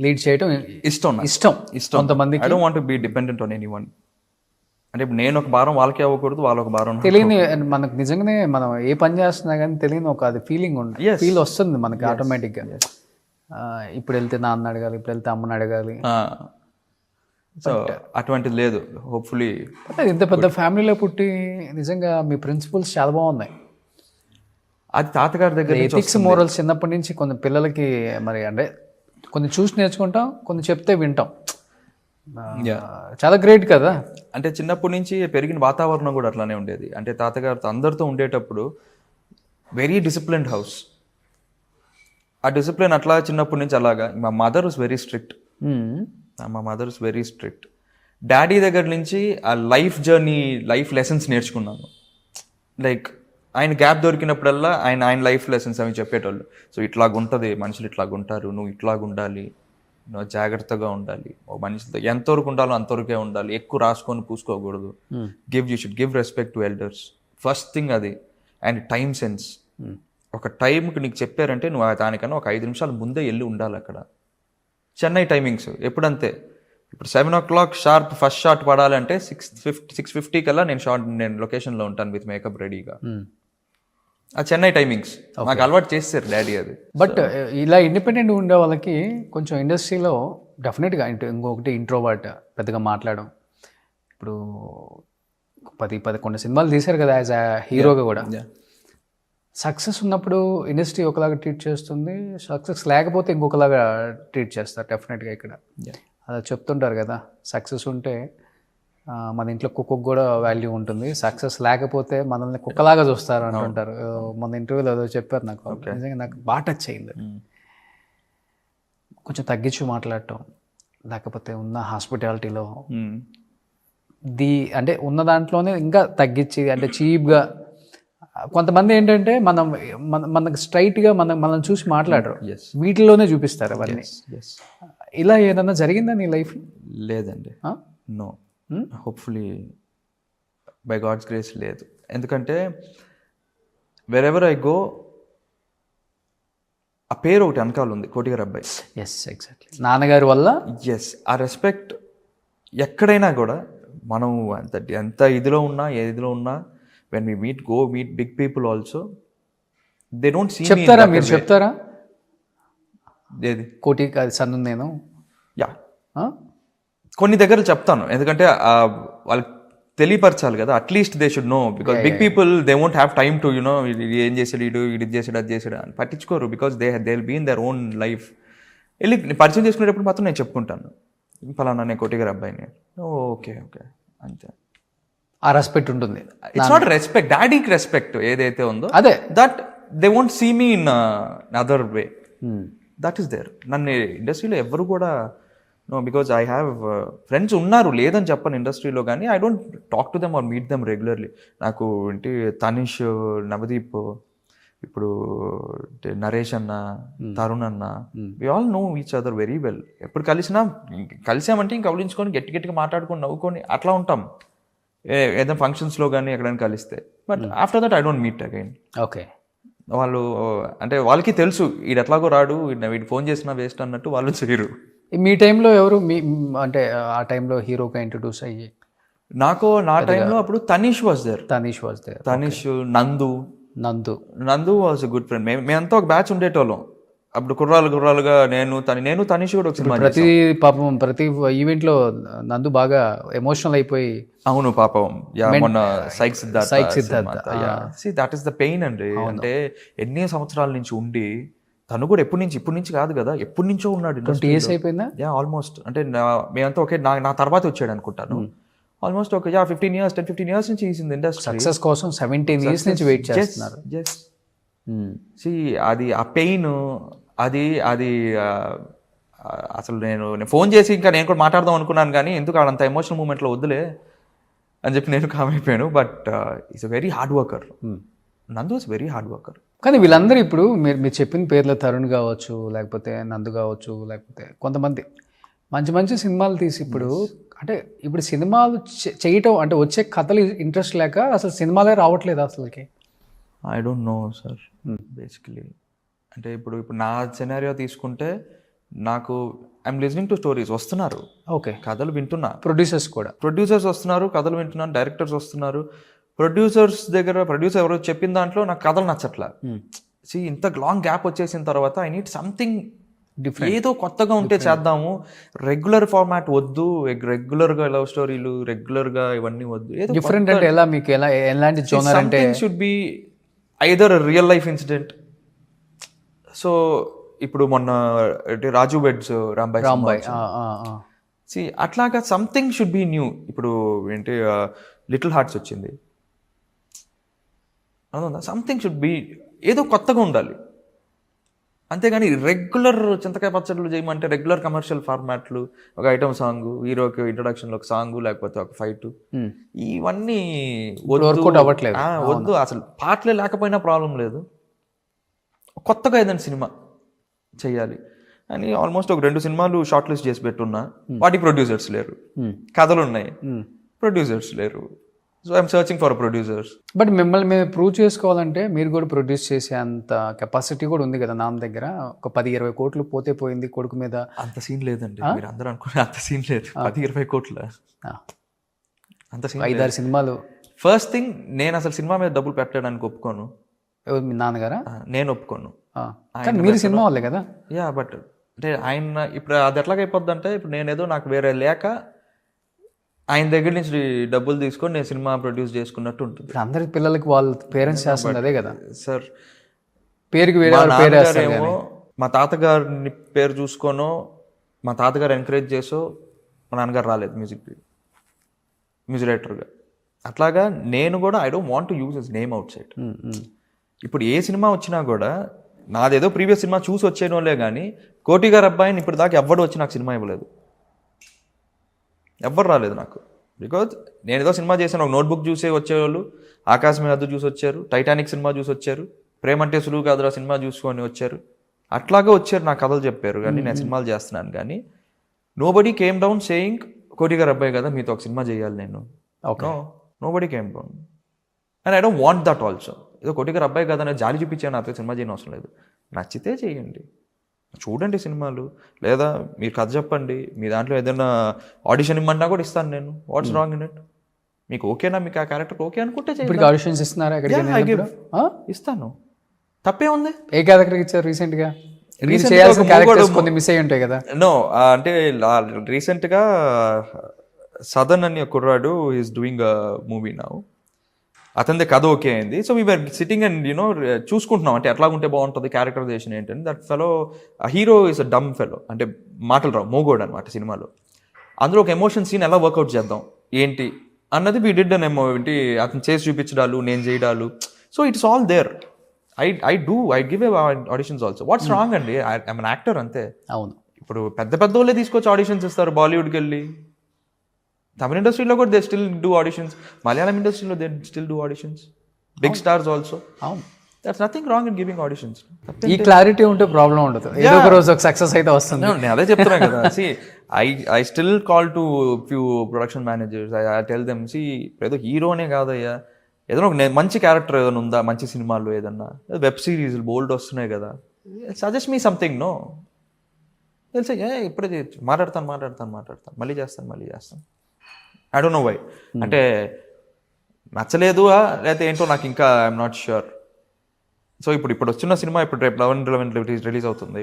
లీడ్ చేయడం ఇష్టం కొంతమందికి. I don't want to be dependent on anyone. అంటే ఇప్పుడు నేను ఒక భారం వాళ్ళకి అవ్వకూడదు, వాళ్ళు ఒక భారం నాకు తెలియని మనకు నిజంగానే మనం ఏ పని చేస్తున్నా కానీ తెలియని ఒక అది ఫీలింగ్ ఉంటుంది, Yes. ఫీల్ వస్తుంది మనకి ఆటోమేటిక్గా. ఇప్పుడు వెళ్తే నాన్న అడగాలి, ఇప్పుడు వెళ్తే అమ్మని అడగాలి. సో అటువంటిది లేదు. హోప్ఫుల్లీ అంటే ఇంత పెద్ద ఫ్యామిలీలో పుట్టి నిజంగా మీ ప్రిన్సిపల్స్ చాలా బాగున్నాయి. అది తాతగారి దగ్గర నుంచి ఎథిక్స్ మోరల్స్ చిన్నప్పటి నుంచి కొన్ని పిల్లలకి మరి అంటే కొన్ని చూసి నేర్చుకుంటాం, కొన్ని చెప్తే వింటాం. చాలా గ్రేట్ కదా. అంటే చిన్నప్పటి నుంచి పెరిగిన వాతావరణం కూడా అట్లానే ఉండేది. అంటే తాతగారితో అందరితో ఉండేటప్పుడు వెరీ డిసిప్లిన్డ్ హౌస్. ఆ డిసిప్లిన్ అట్లా చిన్నప్పటి నుంచి అలాగా. మా మదర్ ఇస్ వెరీ స్ట్రిక్ట్. మా mother is very strict. Daddy దగ్గర నుంచి ఆ లైఫ్ జర్నీ, లైఫ్ లెసన్స్ నేర్చుకున్నాను. లైక్ ఆయన గ్యాప్ దొరికినప్పుడల్లా ఆయన లైఫ్ లెసన్స్ అవి చెప్పేటోళ్ళు. సో ఇట్లాగుంటుంది, మనుషులు ఇట్లాగుంటారు, నువ్వు ఇట్లాగుండాలి, నువ్వు జాగ్రత్తగా ఉండాలి, ఓ మనుషులతో ఎంతవరకు ఉండాలో అంతవరకే ఉండాలి, ఎక్కువ రాసుకొని పూసుకోకూడదు, you should give respect to elders, first thing అది. And time sense. ఒక టైంకి నీకు చెప్పారంటే నువ్వు దానికన్నా ఒక 5 నిమిషాలు ముందే వెళ్ళి ఉండాలి అక్కడ. చెన్నై టైమింగ్స్ ఎప్పుడంతే, ఇప్పుడు 7 o'clock షార్ప్ ఫస్ట్ షాట్ పడాలంటే 6:50 కల్లా నేను లొకేషన్లో ఉంటాను విత్ మేకప్ రెడీగా. ఆ చెన్నై టైమింగ్స్ నాకు అలవాటు చేస్తారు డాడీ అది. బట్ ఇలా ఇండిపెండెంట్ ఉండే వాళ్ళకి కొంచెం ఇండస్ట్రీలో డెఫినెట్గా ఇంకొకటి ఇంట్రోవర్ట్, పెద్దగా మాట్లాడడం. ఇప్పుడు 10-11 సినిమాలు తీశారు కదా యాజ్ అ హీరోగా కూడా. సక్సెస్ ఉన్నప్పుడు ఇండస్ట్రీ ఒకలాగా ట్రీట్ చేస్తుంది, సక్సెస్ లేకపోతే ఇంకొకలాగా ట్రీట్ చేస్తారు డెఫినెట్గా. ఇక్కడ అలా చెప్తుంటారు కదా, సక్సెస్ ఉంటే మన ఇంట్లో కుక్కకు కూడా వాల్యూ ఉంటుంది, సక్సెస్ లేకపోతే మనల్ని కుక్కలాగా చూస్తారు అంటుంటారు. మన ఇంటర్వ్యూలో ఏదో చెప్పారు నాకు, నిజంగా నాకు బాగా టచ్ అయింది. కొంచెం తగ్గించి మాట్లాడటం, లేకపోతే ఉన్న హాస్పిటాలిటీలో అంటే ఉన్న దాంట్లోనే ఇంకా తగ్గించి, అంటే చీప్గా. కొంతమంది ఏంటంటే మనకు స్ట్రైట్గా మనం చూసి మాట్లాడరు, వీటిలోనే చూపిస్తారు అవన్నీ. ఇలా ఏదన్నా జరిగిందా నీ లైఫ్? లేదండి, no. Hopefully by God's grace లేదు. ఎందుకంటే వెరెవర్ ఐ గో ఆ పేరు ఒకటి వెనకాల ఉంది, కోటిగారి అబ్బాయి. Yes, exactly. నాన్నగారి వల్ల ఎస్, ఆ రెస్పెక్ట్ ఎక్కడైనా కూడా మనం ఎంత ఇదిలో ఉన్నా, ఏ ఇదిలో ఉన్నా, when we meet big people also, they don't see. చెప్తారా మీరు? చెప్తారా ఏది? కోటి సన్ను నేను. యా, కొన్ని దగ్గర చెప్తాను, ఎందుకంటే వాళ్ళకి తెలియపరచాలి కదా. At least they should know, because big people they won't have time to you know ఏం చేసాడు ఇది చేసాడు అది చేసాడు అని పట్టించుకోరు. Because they will be in their own life. వెళ్ళి పరిచయం చేసుకునేటప్పుడు మాత్రం నేను చెప్పుకుంటాను, ఫలానా నేను కోటిగారి అబ్బాయిని. ఓకే ఓకే అంతే. ఆ రెస్పెక్ట్ ఉంటుంది. ఇట్స్ నాట్ రెస్పెక్ట్, డాడీకి రెస్పెక్ట్ ఏదైతే ఉందో అదే, that they won't see me in other way. That is there. నన్ను ఇండస్ట్రీలో ఎవరు కూడా no, because I have friends ఉన్నారు, లేదని చెప్పను ఇండస్ట్రీలో, కానీ I don't talk to them or meet them regularly. నాకు ఏంటి తనిష్, నవదీప్, ఇప్పుడు నరేష్ అన్న, తరుణ్ అన్న, we all know each other very well. ఎప్పుడు కలిసామంటే ఇంకా కౌలించుకొని గట్టిగా మాట్లాడుకొని నవ్వుకొని అట్లా ఉంటాం, ఏదైనా ఫంక్షన్స్లో కానీ ఎక్కడైనా కలిస్తే. But after that I don't meet again. Okay. వాళ్ళు అంటే వాళ్ళకి తెలుసు వీడు ఎట్లాగో రాడు, వీడు ఫోన్ చేసినా వేస్ట్ అన్నట్టు వాళ్ళు చేయరు. మీ టైంలో ఎవరు అంటే ఆ టైంలో హీరోగా ఇంట్రొడ్యూస్ అయ్యి? నా టైంలో అప్పుడు తనీష్ వాజ్ దేర్. తనీష్, నందు వాజ్ ఎ గుడ్ ఫ్రెండ్. మేమంతా ఒక బ్యాచ్ ఉండేటోళ్ళం అప్పుడు, కుర్రాలుగా. నేను తనీష్ కూడా ఒక సినిమా. ప్రతి ఈవెంట్ లో నందు బాగా ఎమోషనల్ అయిపోయి. అవును పాపం. మొన్న psych Siddhartha. That is the pain అండి. అంటే ఎన్ని సంవత్సరాల నుంచి ఉండి, తను కూడా ఇప్పటి నుంచి కాదు కదా, ఎప్పటి నుంచో ఉన్నాడు. 20 years అయిపోయిందా? ఆల్మోస్ట్. అంటే మేమంతా ఒకే నా తర్వాత వచ్చాడు అనుకుంటాను. ఆల్మోస్ట్ ఒక 10-15 years నుంచి ఇండస్ట్రీ. సక్సెస్ కోసం 17 years నుంచి వెయిట్ చేస్తున్నారు. అది ఆ పెయిన్, అది అసలు నేను ఫోన్ చేసి ఇంకా నేను కూడా మాట్లాడదాం అనుకున్నాను, కానీ ఎందుకు అంత ఎమోషనల్ మూమెంట్లో వద్దులే అని చెప్పి నేను కామ్ అయిపోయాను. But is a very hard worker. నందు ఇస్ వెరీ హార్డ్ వర్కర్. కానీ వీళ్ళందరూ ఇప్పుడు మీరు చెప్పిన పేర్లు, తరుణ్ కావచ్చు, లేకపోతే నందు కావచ్చు, లేకపోతే కొంతమంది మంచి సినిమాలు తీసి ఇప్పుడు అంటే ఇప్పుడు సినిమాలు చేయటం అంటే వచ్చే కథలు ఇంట్రెస్ట్ లేక అసలు సినిమాలే రావట్లేదు అసలుకి. I don't no sir. Basically అంటే ఇప్పుడు నా సినారియో తీసుకుంటే నాకు ఐఎమ్ లిజనింగ్ టు స్టోరీస్, వస్తున్నారు ఓకే. కథలు వింటున్నా, ప్రొడ్యూసర్స్ కూడా. ప్రొడ్యూసర్స్ వస్తున్నారు కథలు వింటున్నాను, డైరెక్టర్స్ వస్తున్నారు. ప్రొడ్యూసర్ ఎవరో చెప్పిన దాంట్లో నాకు కథలు నచ్చట్లా. ఇంత లాంగ్ గ్యాప్ వచ్చేసిన తర్వాత ఐ నీడ్ సంథింగ్ డిఫరెంట్, ఏదో కొత్తగా ఉంటే చేద్దాము. రెగ్యులర్ ఫార్మాట్ వద్దు, రెగ్యులర్గా లవ్ స్టోరీలు, రెగ్యులర్గా ఇవన్నీ వద్దు. ఏదో డిఫరెంట్ అంటే ఎలా, మీకు ఎలాంటి జోనర్ అంటే? Should be either real life incident. So ఇప్పుడు మొన్న రాజు వెడ్స్ రాంబాయ్ అట్లాగా సంథింగ్ షుడ్ బి న్యూ. ఇప్పుడు ఏంటి లిటిల్ హార్ట్స్ వచ్చింది, సంథింగ్ షుడ్ బి, ఏదో కొత్తగా ఉండాలి. అంతేగాని రెగ్యులర్ చింతకాయ పచ్చళ్ళు చేయమంటే రెగ్యులర్ కమర్షియల్ ఫార్మాట్లు, ఒక ఐటమ్ సాంగ్, హీరోకి ఇంట్రొడక్షన్లో ఒక సాంగ్, లేకపోతే ఒక ఫైట్, ఇవన్నీ వద్దు. అసలు పాటలే లేకపోయినా ప్రాబ్లం లేదు, కొత్తగా ఏదైనా సినిమా చెయ్యాలి అని ఆల్మోస్ట్ ఒక 2 సినిమాలు షార్ట్ లిస్ట్ చేసి పెట్టున్నా. వాటి ప్రొడ్యూసర్స్ లేరు, కథలు ఉన్నాయి, ప్రొడ్యూసర్స్ లేరు. So I'm searching for producers. But మిమ్మల్ని మేము ప్రూవ్ చేసుకోవాలంటే మీరు కూడా ప్రొడ్యూస్ చేసే అంత కెపాసిటీ కూడా ఉంది కదా నాన్న దగ్గర. ఒక 10-20 కోట్లు పోతే పోయింది కొడుకు మీద, అంత సీన్ లేదండి. మీరు అందరూ అనుకునే అంత సీన్ లేదు. 10-20 కోట్ల అంత సీన్, 5-6 సినిమాలు. ఫస్ట్ థింగ్, నేను అసలు సినిమా మీద డబ్బులు పెట్టడానికి ఒప్పుకోను. మీ నాన్నగారా? నేను ఒప్పుకోను. కానీ మీరు సినిమా వాళ్ళే కదా. యా, బట్ అంటే ఆయన ఇప్పుడు అది ఎట్లాగైపోద్ది అంటే, ఇప్పుడు నేనేదో నాకు వేరే లేక ఆయన దగ్గర నుంచి డబ్బులు తీసుకొని నేను సినిమా ప్రొడ్యూస్ చేసుకున్నట్టు ఉంటుంది. అందరి పిల్లలకి వాళ్ళ పేరెంట్స్ చేస్తుంది అదే కదా సార్. పేరుకి వేరే ఏమో మా తాతగారిని పేరు చూసుకోనో, మా తాతగారు ఎంకరేజ్ చేసో మా నాన్నగారు రాలేదు మ్యూజిక్ డైరెక్టర్గా. అట్లాగా నేను కూడా I don't want to use his name out side. ఇప్పుడు ఏ సినిమా వచ్చినా కూడా నాదేదో ప్రీవియస్ సినిమా చూసి వచ్చేనోలే కానీ, కోటి గారు అబ్బాయిని ఇప్పుడు దాకా ఎవ్వడు వచ్చి నాకు సినిమా ఇవ్వలేదు, ఎవ్వరు రాలేదు నాకు. బికాజ్ నేను ఏదో సినిమా చేశాను, ఒక నోట్బుక్ చూసే వచ్చేవాళ్ళు, ఆకాశం మీద చూసి వచ్చారు, టైటానిక్ సినిమా చూసి వచ్చారు, ప్రేమంటే సులువు కాదురా సినిమా చూసుకొని వచ్చారు, అట్లాగే వచ్చారు నాకు కథలు చెప్పారు. కానీ నేను సినిమాలు చేస్తున్నాను కానీ నోబడీ కేమ్ డౌన్ సేయింగ్ కోటి గారు అబ్బాయి కదా మీతో ఒక సినిమా చేయాలి నేను. Nobody came down and I don't want that also. ఏదో కోటి గారు అబ్బాయి కదా నేను జాలి చూపించాను, నాతో సినిమా చేయని అవసరం లేదు. నచ్చితే చేయండి, చూడండి సినిమాలు, లేదా మీరు కథ చెప్పండి, మీ దాంట్లో ఏదైనా ఆడిషన్ ఇమ్మన్నా కూడా ఇస్తాను నేను. What's wrong in it? మీకు ఓకేనా, మీకు ఆ క్యారెక్టర్ ఓకే అనుకుంటే ఆడిషన్స్ ఇస్తున్నారా? ఇస్తాను, తప్పే ఉంది. ఏ క్యారెక్టర్ ఇచ్చారు రీసెంట్ గా? కొన్ని మిస్ అయ్యి ఉంటాయి కదా. నో, అంటే రీసెంట్ గా సదన్ అని కుర్రాడు is doing a movie now. అతనిది కథ ఓకే అయింది. So we are sitting and you know చూసుకుంటున్నాం అంటే ఎట్లా ఉంటే బాగుంటుంది, క్యారెక్టరైజేషన్ ఏంటని. That fellow hero is a dumb fellow, అంటే మాటలు రావు, మోగోడ్ అనమాట సినిమాలో. అందులో ఒక ఎమోషన్ సీన్ ఎలా వర్కౌట్ చేద్దాం ఏంటి అన్నది వీ డిడ్ అన్ ఏంటి అతను చేసి చూపించడాలు, నేను చేయడాలు. So it's all there. I give auditions also. What's wrong అండి? ఐఎమ్ అన్ యాక్టర్ అంతే. అవును, ఇప్పుడు పెద్ద వాళ్ళే తీసుకొచ్చి ఆడిషన్స్ ఇస్తారు బాలీవుడ్కి వెళ్ళి. తమిళ ఇండస్ట్రీలో కూడా they still do auditions, Malayalam ఇండస్ట్రీలో they still do auditions, big stars also. అవును, that's nothing wrong in giving auditions. ఈ క్లారిటీ ఉంటే ప్రాబ్లం ఉండదు, ఏదో ఒక రోజు ఒక సక్సెస్ అయితే వస్తుంది. నేను అదే చెప్తున్నా కదా. See I still call to few production managers, I tell them, see ఏదో హీరోనే కాదయ్యా, ఏదైనా ఒక మంచి క్యారెక్టర్ ఏదైనా ఉందా మంచి సినిమాల్లో, ఏదన్నా వెబ్ సిరీస్ బోల్డ్ వస్తున్నాయి కదా, సజెస్ట్ మీ సంథింగ్. నో, తెలిసే ఇప్పుడే మాట్లాడతాను మళ్ళీ చేస్తాను. I don't know why. అంటే నచ్చలేదు లేకపోతే ఏంటో నాకు ఇంకా ఐఎమ్ నాట్ ష్యూర్. సో ఇప్పుడు వచ్చిన సినిమా ఇప్పుడు రేపు 11 రిలీజ్ అవుతుంది.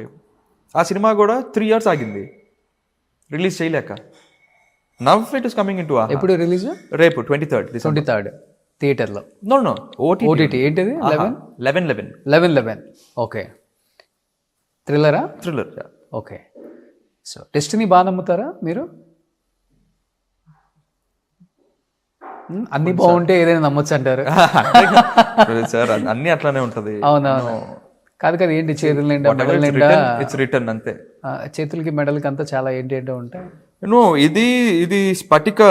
ఆ సినిమా కూడా 3 years ఆగింది రిలీజ్ చేయలేక. Now it is coming in to. ఎప్పుడు రిలీజ్? రేపు 23rd థియేటర్లో. No OTT. ఏంటిది? 11 okay. Thriller. Okay. So destiny బాగా నమ్ముతారా మీరు? అన్ని బాగుంటే ఏదైనా నమ్మొచ్చు అంటారు సార్. అన్ని అట్లానే ఉంటది. అవునవును. కాదు ఏంటి చేతుల నిండా మెడల్ నిండా ఇట్స్ రిటర్న్ అంతే. చేతులకి మెడల్కి అంతా చాలా ఏంటో ఉంటాయి. ఇది స్ఫటిక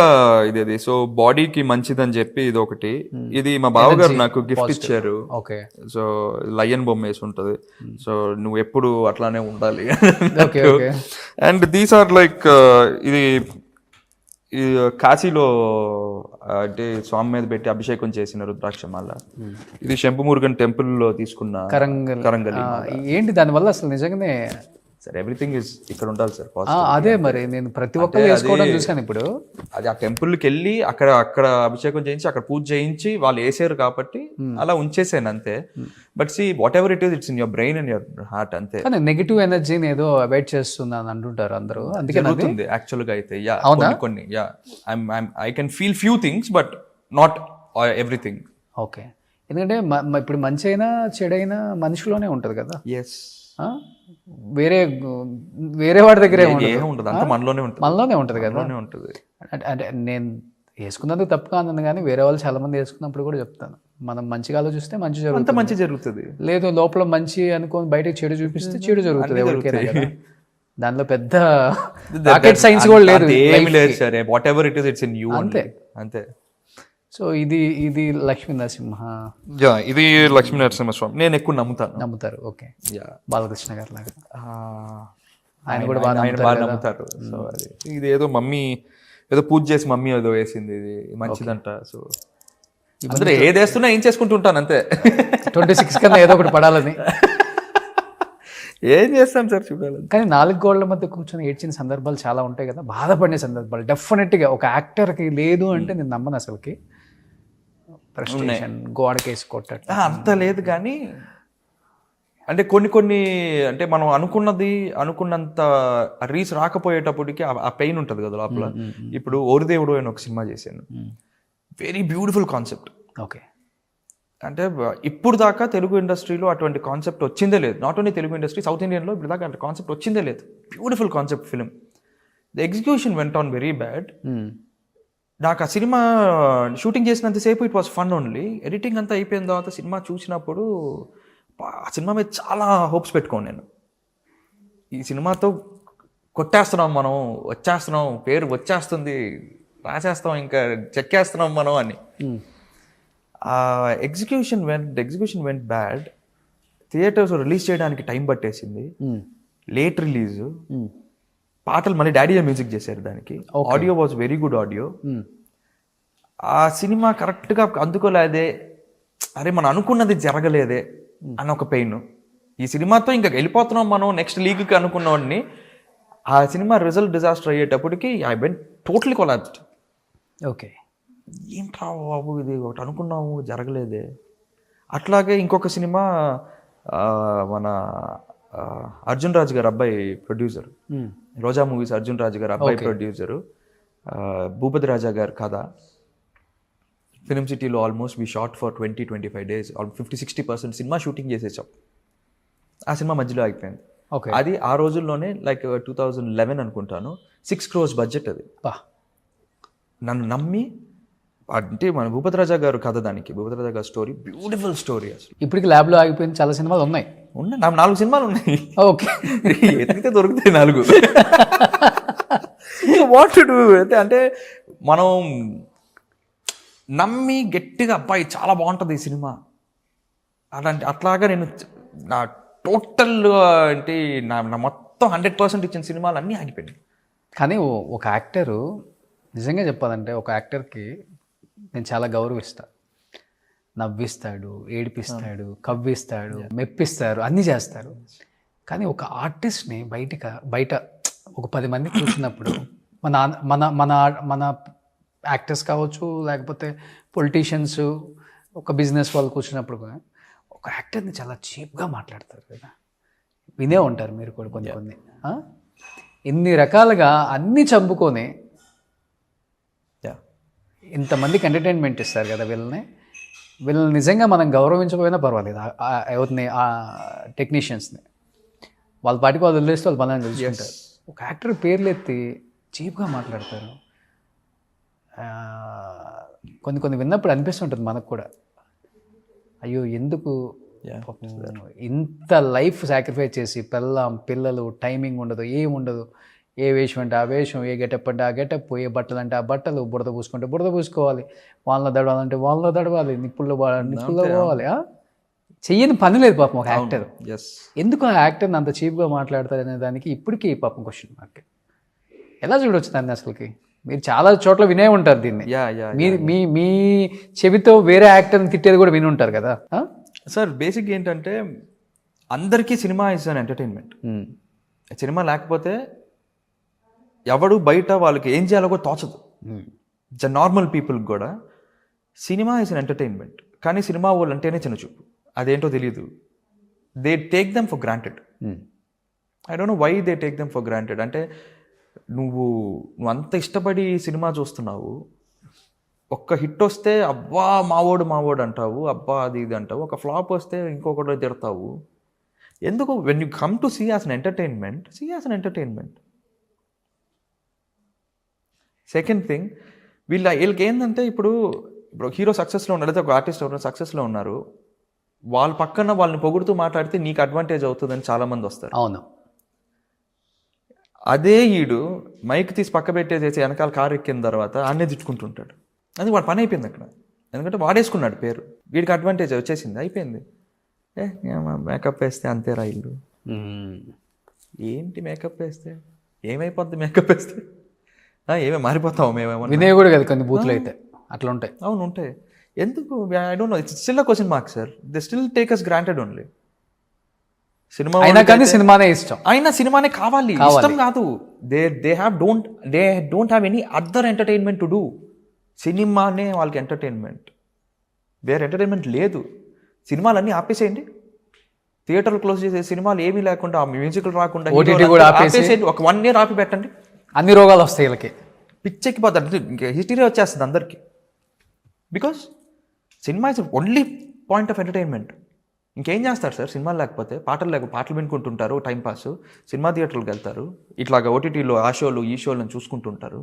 ఇది. సో బాడీకి మంచిదని చెప్పి ఇది ఒకటి. ఇది మా బావగారు నాకు గిఫ్ట్ ఇచ్చారు. ఓకే. సో లయన్ బొమ్మ వేసి ఉంటది. సో నువ్వు ఎప్పుడు అట్లానే ఉండాలి. అండ్ దీస్ ఆర్ లైక్ ఇది కాశీలో అంటే స్వామి మీద పెట్టి అభిషేకం చేసిన రుద్రాక్షమాల. ఇది శంభుమురుగన్ టెంపుల్ లో తీసుకున్న కరంగలి. ఏంటి దానివల్ల అసలు నిజంగానే సార్ ఎవ్రీథింగ్ ఇస్ ఇక్కడ ఉండాలి సార్ అదే మరి నేను ప్రతి ఒక్కరు వేసుకోవడం చూసాను ఇప్పుడు. అది ఆ టెంపుల్కి వెళ్ళి అక్కడ అభిషేకం చేయించి అక్కడ పూజ చేయించి వాళ్ళు వేసారు కాబట్టి అలా ఉంచేసాను అంతే. But see what ever it is it's in your brain and your heart అంతే. కానీ నెగిటివ్ ఎనర్జీని ఏదో అవాయిడ్ చేస్తుంది అని అంటుంటారు అందరూ, అందుకే జరుగుతుంది యాక్చువల్గా అయితే. యా కొన్ని yeah I can feel few things but not everything. Okay, ఎందుకంటే ఇప్పుడు మంచి అయినా చెడైనా మనిషిలోనే ఉంటుంది కదా. ఎస్, వేరే వాడి దగ్గరే ఉంటుంది, అంతా మనలోనే ఉంటుంది. మనలోనే ఉంటుంది కదా. ఉంటుంది. అంటే నేను వేసుకున్నందుకు తప్పు కాదు కానీ వేరే వాళ్ళు చాలా మంది వేసుకున్నప్పుడు కూడా చెప్తాను, మనం మంచిగా ఆలోచిస్తే మంచి జరుగుతుంది, మంచి జరుగుతుంది. లేదు లోపల మంచి అనుకోని బయటకు చెడు చూపిస్తే చెడు జరుగుతుంది ఎవరికైనా కదా. దానిలో పెద్ద రాకెట్ సైన్స్ కూడా లేదు, ఏమి లేదు sir. Whatever it is it's in you అంతే అంతే. సో ఇది లక్ష్మీ నరసింహ, ఇది లక్ష్మీ నరసింహస్వామి నేను ఎక్కువ నమ్ముతారు. ఓకే, బాలకృష్ణ గారు లాగా ఆయన కూడా బాగా నమ్ముతారు. సో అది ఇది ఏదో మమ్మీ ఏదో పూజ చేసి మమ్మీ ఏదో వేసింది, ఇది మంచిదంట. సో అందరూ ఏది వేస్తున్నా ఏం చేసుకుంటూ ఉంటాను అంతే. 26 కన్నా ఏదో ఒకటి పడాలని ఏం చేస్తాం సార్ చూడాలి. కానీ 4 గోళ్ల మధ్య కూర్చొని ఏడ్చిన సందర్భాలు చాలా ఉంటాయి కదా, బాధపడిన సందర్భాలు డెఫినెట్గా. ఒక యాక్టర్కి లేదు అంటే నేను నమ్మను అసలుకి. ఫ్రస్ట్రేషన్, గోడకేసి కొట్టడం అంత లేదు కానీ అంటే కొన్ని అంటే మనం అనుకున్నంత రీచ్ రాకపోయేటప్పటికి ఆ పెయిన్ ఉంటుంది కదా లోపల. ఇప్పుడు ఓరిదేవుడు అని ఒక సినిమా చేశాను, వెరీ బ్యూటిఫుల్ కాన్సెప్ట్. ఓకే, అంటే ఇప్పుడు దాకా తెలుగు ఇండస్ట్రీలో అటువంటి కాన్సెప్ట్ వచ్చిందే లేదు. Not only Telugu industry, south ఇండియన్లో ఇప్పుడు దాకా అటువంటి కాన్సెప్ట్ వచ్చిందే లేదు. Beautiful concept film. The execution went on very bad. నాకు ఆ సినిమా షూటింగ్ చేసినంతసేపు it was fun only. Editing అంతా అయిపోయిన తర్వాత సినిమా చూసినప్పుడు ఆ సినిమా మీద చాలా హోప్స్ పెట్టుకోను నేను. ఈ సినిమాతో కొట్టేస్తున్నాం మనం, వచ్చేస్తున్నాం, పేరు వచ్చేస్తుంది, రాసేస్తాం, ఇంకా చెక్కేస్తున్నాం మనం అని. Execution vent bad. Theatres release చేయడానికి టైం పట్టేసింది, లేట్ రిలీజ్. పాటలు మళ్ళీ డాడీయే మ్యూజిక్ చేశారు దానికి. Audio was very good audio. ఆ సినిమా కరెక్ట్గా అందుకోలేదే, అరే మనం అనుకున్నది జరగలేదే అని ఒక పెయిన్. ఈ సినిమాతో ఇంకా వెళ్ళిపోతున్నాం మనం నెక్స్ట్ లీగ్కి అనుకున్నవాడిని. ఆ సినిమా రిజల్ట్ డిజాస్టర్ అయ్యేటప్పటికి I went totally collapsed. Okay, ఏంట్రా బాబు ఇది ఒకటి అనుకున్నాము జరగలేదే. అట్లాగే ఇంకొక సినిమా మన అర్జున్ రాజు గారు అబ్బాయి ప్రొడ్యూసర్, రోజా మూవీస్ అర్జున్ రాజు గారు అబ్బాయి ప్రొడ్యూసరు, భూపతి రాజా గారు కథ. ఫిలిం సిటీలో almost we shot for 20-25 days, 50-60% cinema shooting చేసేసాం. ఆ సినిమా మధ్యలో ఆగిపోయింది. అది ఆ రోజుల్లోనే లైక్ 2011 అనుకుంటాను, 6 crores బడ్జెట్. అది నన్ను నమ్మి, అంటే మన భూపతి రాజా గారు కథ, దానికి భూపతి రాజా గారు స్టోరీ, బ్యూటిఫుల్ స్టోరీ. అసలు ఇప్పటికి ల్యాబ్లో ఆగిపోయిన చాలా సినిమాలు ఉన్నాయి. నాకు 4 సినిమాలు ఉన్నాయి. ఓకే, ఎతికితే దొరుకుతాయి 4. వాట్ టు డూ అంటే మనం నమ్మి గట్టిగా అబ్బాయి చాలా బాగుంటుంది ఈ సినిమా అట్లాగా నేను నా టోటల్ అంటే నా మొత్తం 100% ఇచ్చిన సినిమాలు అన్నీ ఆగిపోయినాయి. కానీ ఒక యాక్టరు నిజంగా చెప్పాలంటే ఒక యాక్టర్కి నేను చాలా గౌరవిస్తా. నవ్విస్తాడు, ఏడిపిస్తాడు, కవ్విస్తాడు, మెప్పిస్తారు, అన్నీ చేస్తారు. కానీ ఒక ఆర్టిస్ట్ని బయట ఒక 10 మంది కూర్చున్నప్పుడు మన మన మన మన యాక్టర్స్ కావచ్చు, లేకపోతే పొలిటీషియన్స్, ఒక బిజినెస్ వాళ్ళు కూర్చున్నప్పుడు ఒక యాక్టర్ని చాలా చీప్గా మాట్లాడతారు కదా. వినే ఉంటారు మీరు కూడా కొన్ని. ఇన్ని రకాలుగా అన్నీ చంపుకొని ఇంతమందికి ఎంటర్టైన్మెంట్ ఇస్తారు కదా వీళ్ళని నిజంగా మనం గౌరవించకపోయినా పర్వాలేదు. ఎవరిని ఆ టెక్నీషియన్స్ని వాళ్ళ పాటికి వాళ్ళు వదిలేస్తే వాళ్ళు పనులను తెలుసుకుంటారు. ఒక యాక్టర్ పేర్లు ఎత్తి చీప్గా మాట్లాడతారు. కొన్ని విన్నప్పుడు అనిపిస్తుంటుంది మనకు కూడా, అయ్యో ఎందుకు ఇంత లైఫ్ సాక్రిఫైస్ చేసి పిల్లలు టైమింగ్ ఉండదు, ఏముండదు, ఏ వేషం అంటే ఆ వేషం, ఏ గెటప్ అంటే ఆ గెటప్, ఏ బట్టలు అంటే ఆ బట్టలు, బురద పూసుకుంటే బురద పూసుకోవాలి, వాళ్ళలో దడవాలంటే వాళ్ళలో దడవాలి, నిప్పుల్లో పోవాలి. చెయ్యని పని లేదు పాపం ఒక యాక్టర్. ఎందుకు ఆ యాక్టర్ని అంత చీప్గా మాట్లాడతారు అనే దానికి ఇప్పటికీ పాపం క్వశ్చన్ మార్క్. ఎలా చూడవచ్చు దాన్ని అసలుకి? మీరు చాలా చోట్ల వినే ఉంటారు దీన్ని. మీ చెవితో వేరే యాక్టర్ని తిట్టేది కూడా విని ఉంటారు కదా సార్. బేసిక్ ఏంటంటే అందరికీ cinema is an entertainment. Cinema లేకపోతే ఎవడు బయట వాళ్ళకి ఏం చేయాలో కూడా తోచదు. నార్మల్ పీపుల్కి కూడా సినిమా ఇస్ అన్ ఎంటర్టైన్మెంట్. కానీ సినిమా వాళ్ళు అంటేనే చిన్న చూపు, అదేంటో తెలియదు. They take them for granted. I don't know why they take them for granted. అంటే నువ్వు అంత ఇష్టపడి సినిమా చూస్తున్నావు, ఒక్క హిట్ వస్తే అబ్బా మావోడు అంటావు, అబ్బా అది ఇది అంటావు. ఒక ఫ్లాప్ వస్తే ఇంకొకటి తిడతావు. ఎందుకు? When you come to see as an entertainment, see as an entertainment. Second thing, వీళ్ళకి ఏంటంటే ఇప్పుడు హీరో సక్సెస్లో ఉన్నారు, లేదా ఒక ఆర్టిస్ట్ ఎవరైనా సక్సెస్లో ఉన్నారు, వాళ్ళ పక్కన వాళ్ళని పొగుడుతూ మాట్లాడితే నీకు అడ్వాంటేజ్ అవుతుందని చాలామంది వస్తారు. అవును. అదే ఈడు మైక్ తీసి పక్క పెట్టేసేసి వెనకాల కారు ఎక్కిన తర్వాత అన్నే తిట్టుకుంటుంటాడు. అది వాడు పని అయిపోయింది అక్కడ. ఎందుకంటే వాడేసుకున్నాడు పేరు, వీడికి అడ్వాంటేజ్ వచ్చేసింది, అయిపోయింది. మేకప్ వేస్తే అంతేరా ఇల్లు. ఏంటి మేకప్ వేస్తే ఏమైపోద్ది? మేకప్ వేస్తే ఏమే మారిపోతావు మేమేమో. వినయ్ కూడా కదా కొన్ని బూతులు అయితే అట్లా ఉంటాయి. అవును ఉంటాయి. ఎందుకు? I don't know, it's still a question mark sir. They still take us granted only. Cinema అయినా కానీ సినిమానే ఇష్టం, అయినా సినిమానే కావాలి, ఇష్టం కాదు. They don't have any other entertainment to do. సినిమానే వాళ్ళకి ఎంటర్టైన్మెంట్, వేరే ఎంటర్టైన్మెంట్ లేదు. సినిమాలన్నీ ఆపేసేయండి, థియేటర్లు క్లోజ్ చేసే, సినిమాలు ఏమీ లేకుండా, ఆ మ్యూజిక్లు రాకుండా OTT కూడా ఆపేసేయండి. ఒక 1 year ఆపి పెట్టండి, అన్ని రోగాలు వస్తాయి వీళ్ళకి. పిచ్చెక్కిపోతారు, ఇంకా హిస్టరీ వచ్చేస్తుంది అందరికి. Because cinema is only point of entertainment. ఇంకేం చేస్తారు సార్ సినిమాలు లేకపోతే? పాటలు వినుకుంటుంటారు, టైంపాస్. సినిమా థియేటర్లకు వెళ్తారు, ఇట్లాగా ఓటీటీలో ఆ షోలు ఈ షోలను చూసుకుంటుంటారు.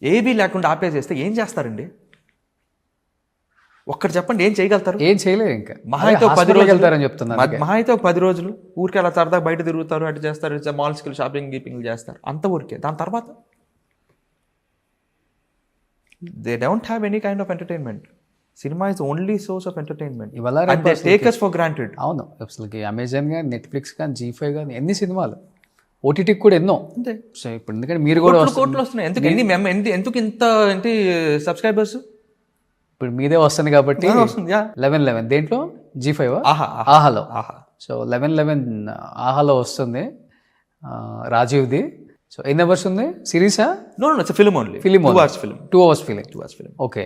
ఏవీ లేకుండా ఆపేసేస్తే ఏం చేస్తారండి? ఒక్కటి చెప్పండి, ఏం చేయగలుగుతారు? ఏం చేయలేరు. ఇంకా మహా అయితే 10 రోజులు వెళ్తారని చెప్తున్నారు. మహా అయితే 10 రోజులు ఊరికే అలా సరదాగా బయట తిరుగుతారు, అటు చేస్తారు, మాల్స్కి షాపింగ్ గీపింగ్ చేస్తారు, అంత ఊరికే. దాని తర్వాత they don't have any kind of entertainment. Cinema is only source of entertainment. ఇవాళ టేక్ us ఫర్ గ్రాంటెడ్. అవును, అసలుకి అమెజాన్ కానీ, నెట్ఫ్లిక్స్ కానీ, G5 కానీ ఎన్ని సినిమాలు, ఓటీటీకి కూడా ఎన్నో. అంతే. సో ఇప్పుడు ఎందుకంటే మీరు కూడా కోట్లు వస్తున్నాయి. ఎందుకు ఇంత ఏంటి సబ్స్క్రైబర్స్? ఇప్పుడు మీదే వస్తుంది కాబట్టి వస్తుంది. 11 దేంట్లో G5 ఆహాలో. సో 11 ఆహాలో వస్తుంది, రాజీవ్ది. సో ఎన్ని అవర్స్ ఉంది సిరీసా? No it's film only. Film 2 hours film. 2 hours film. Okay.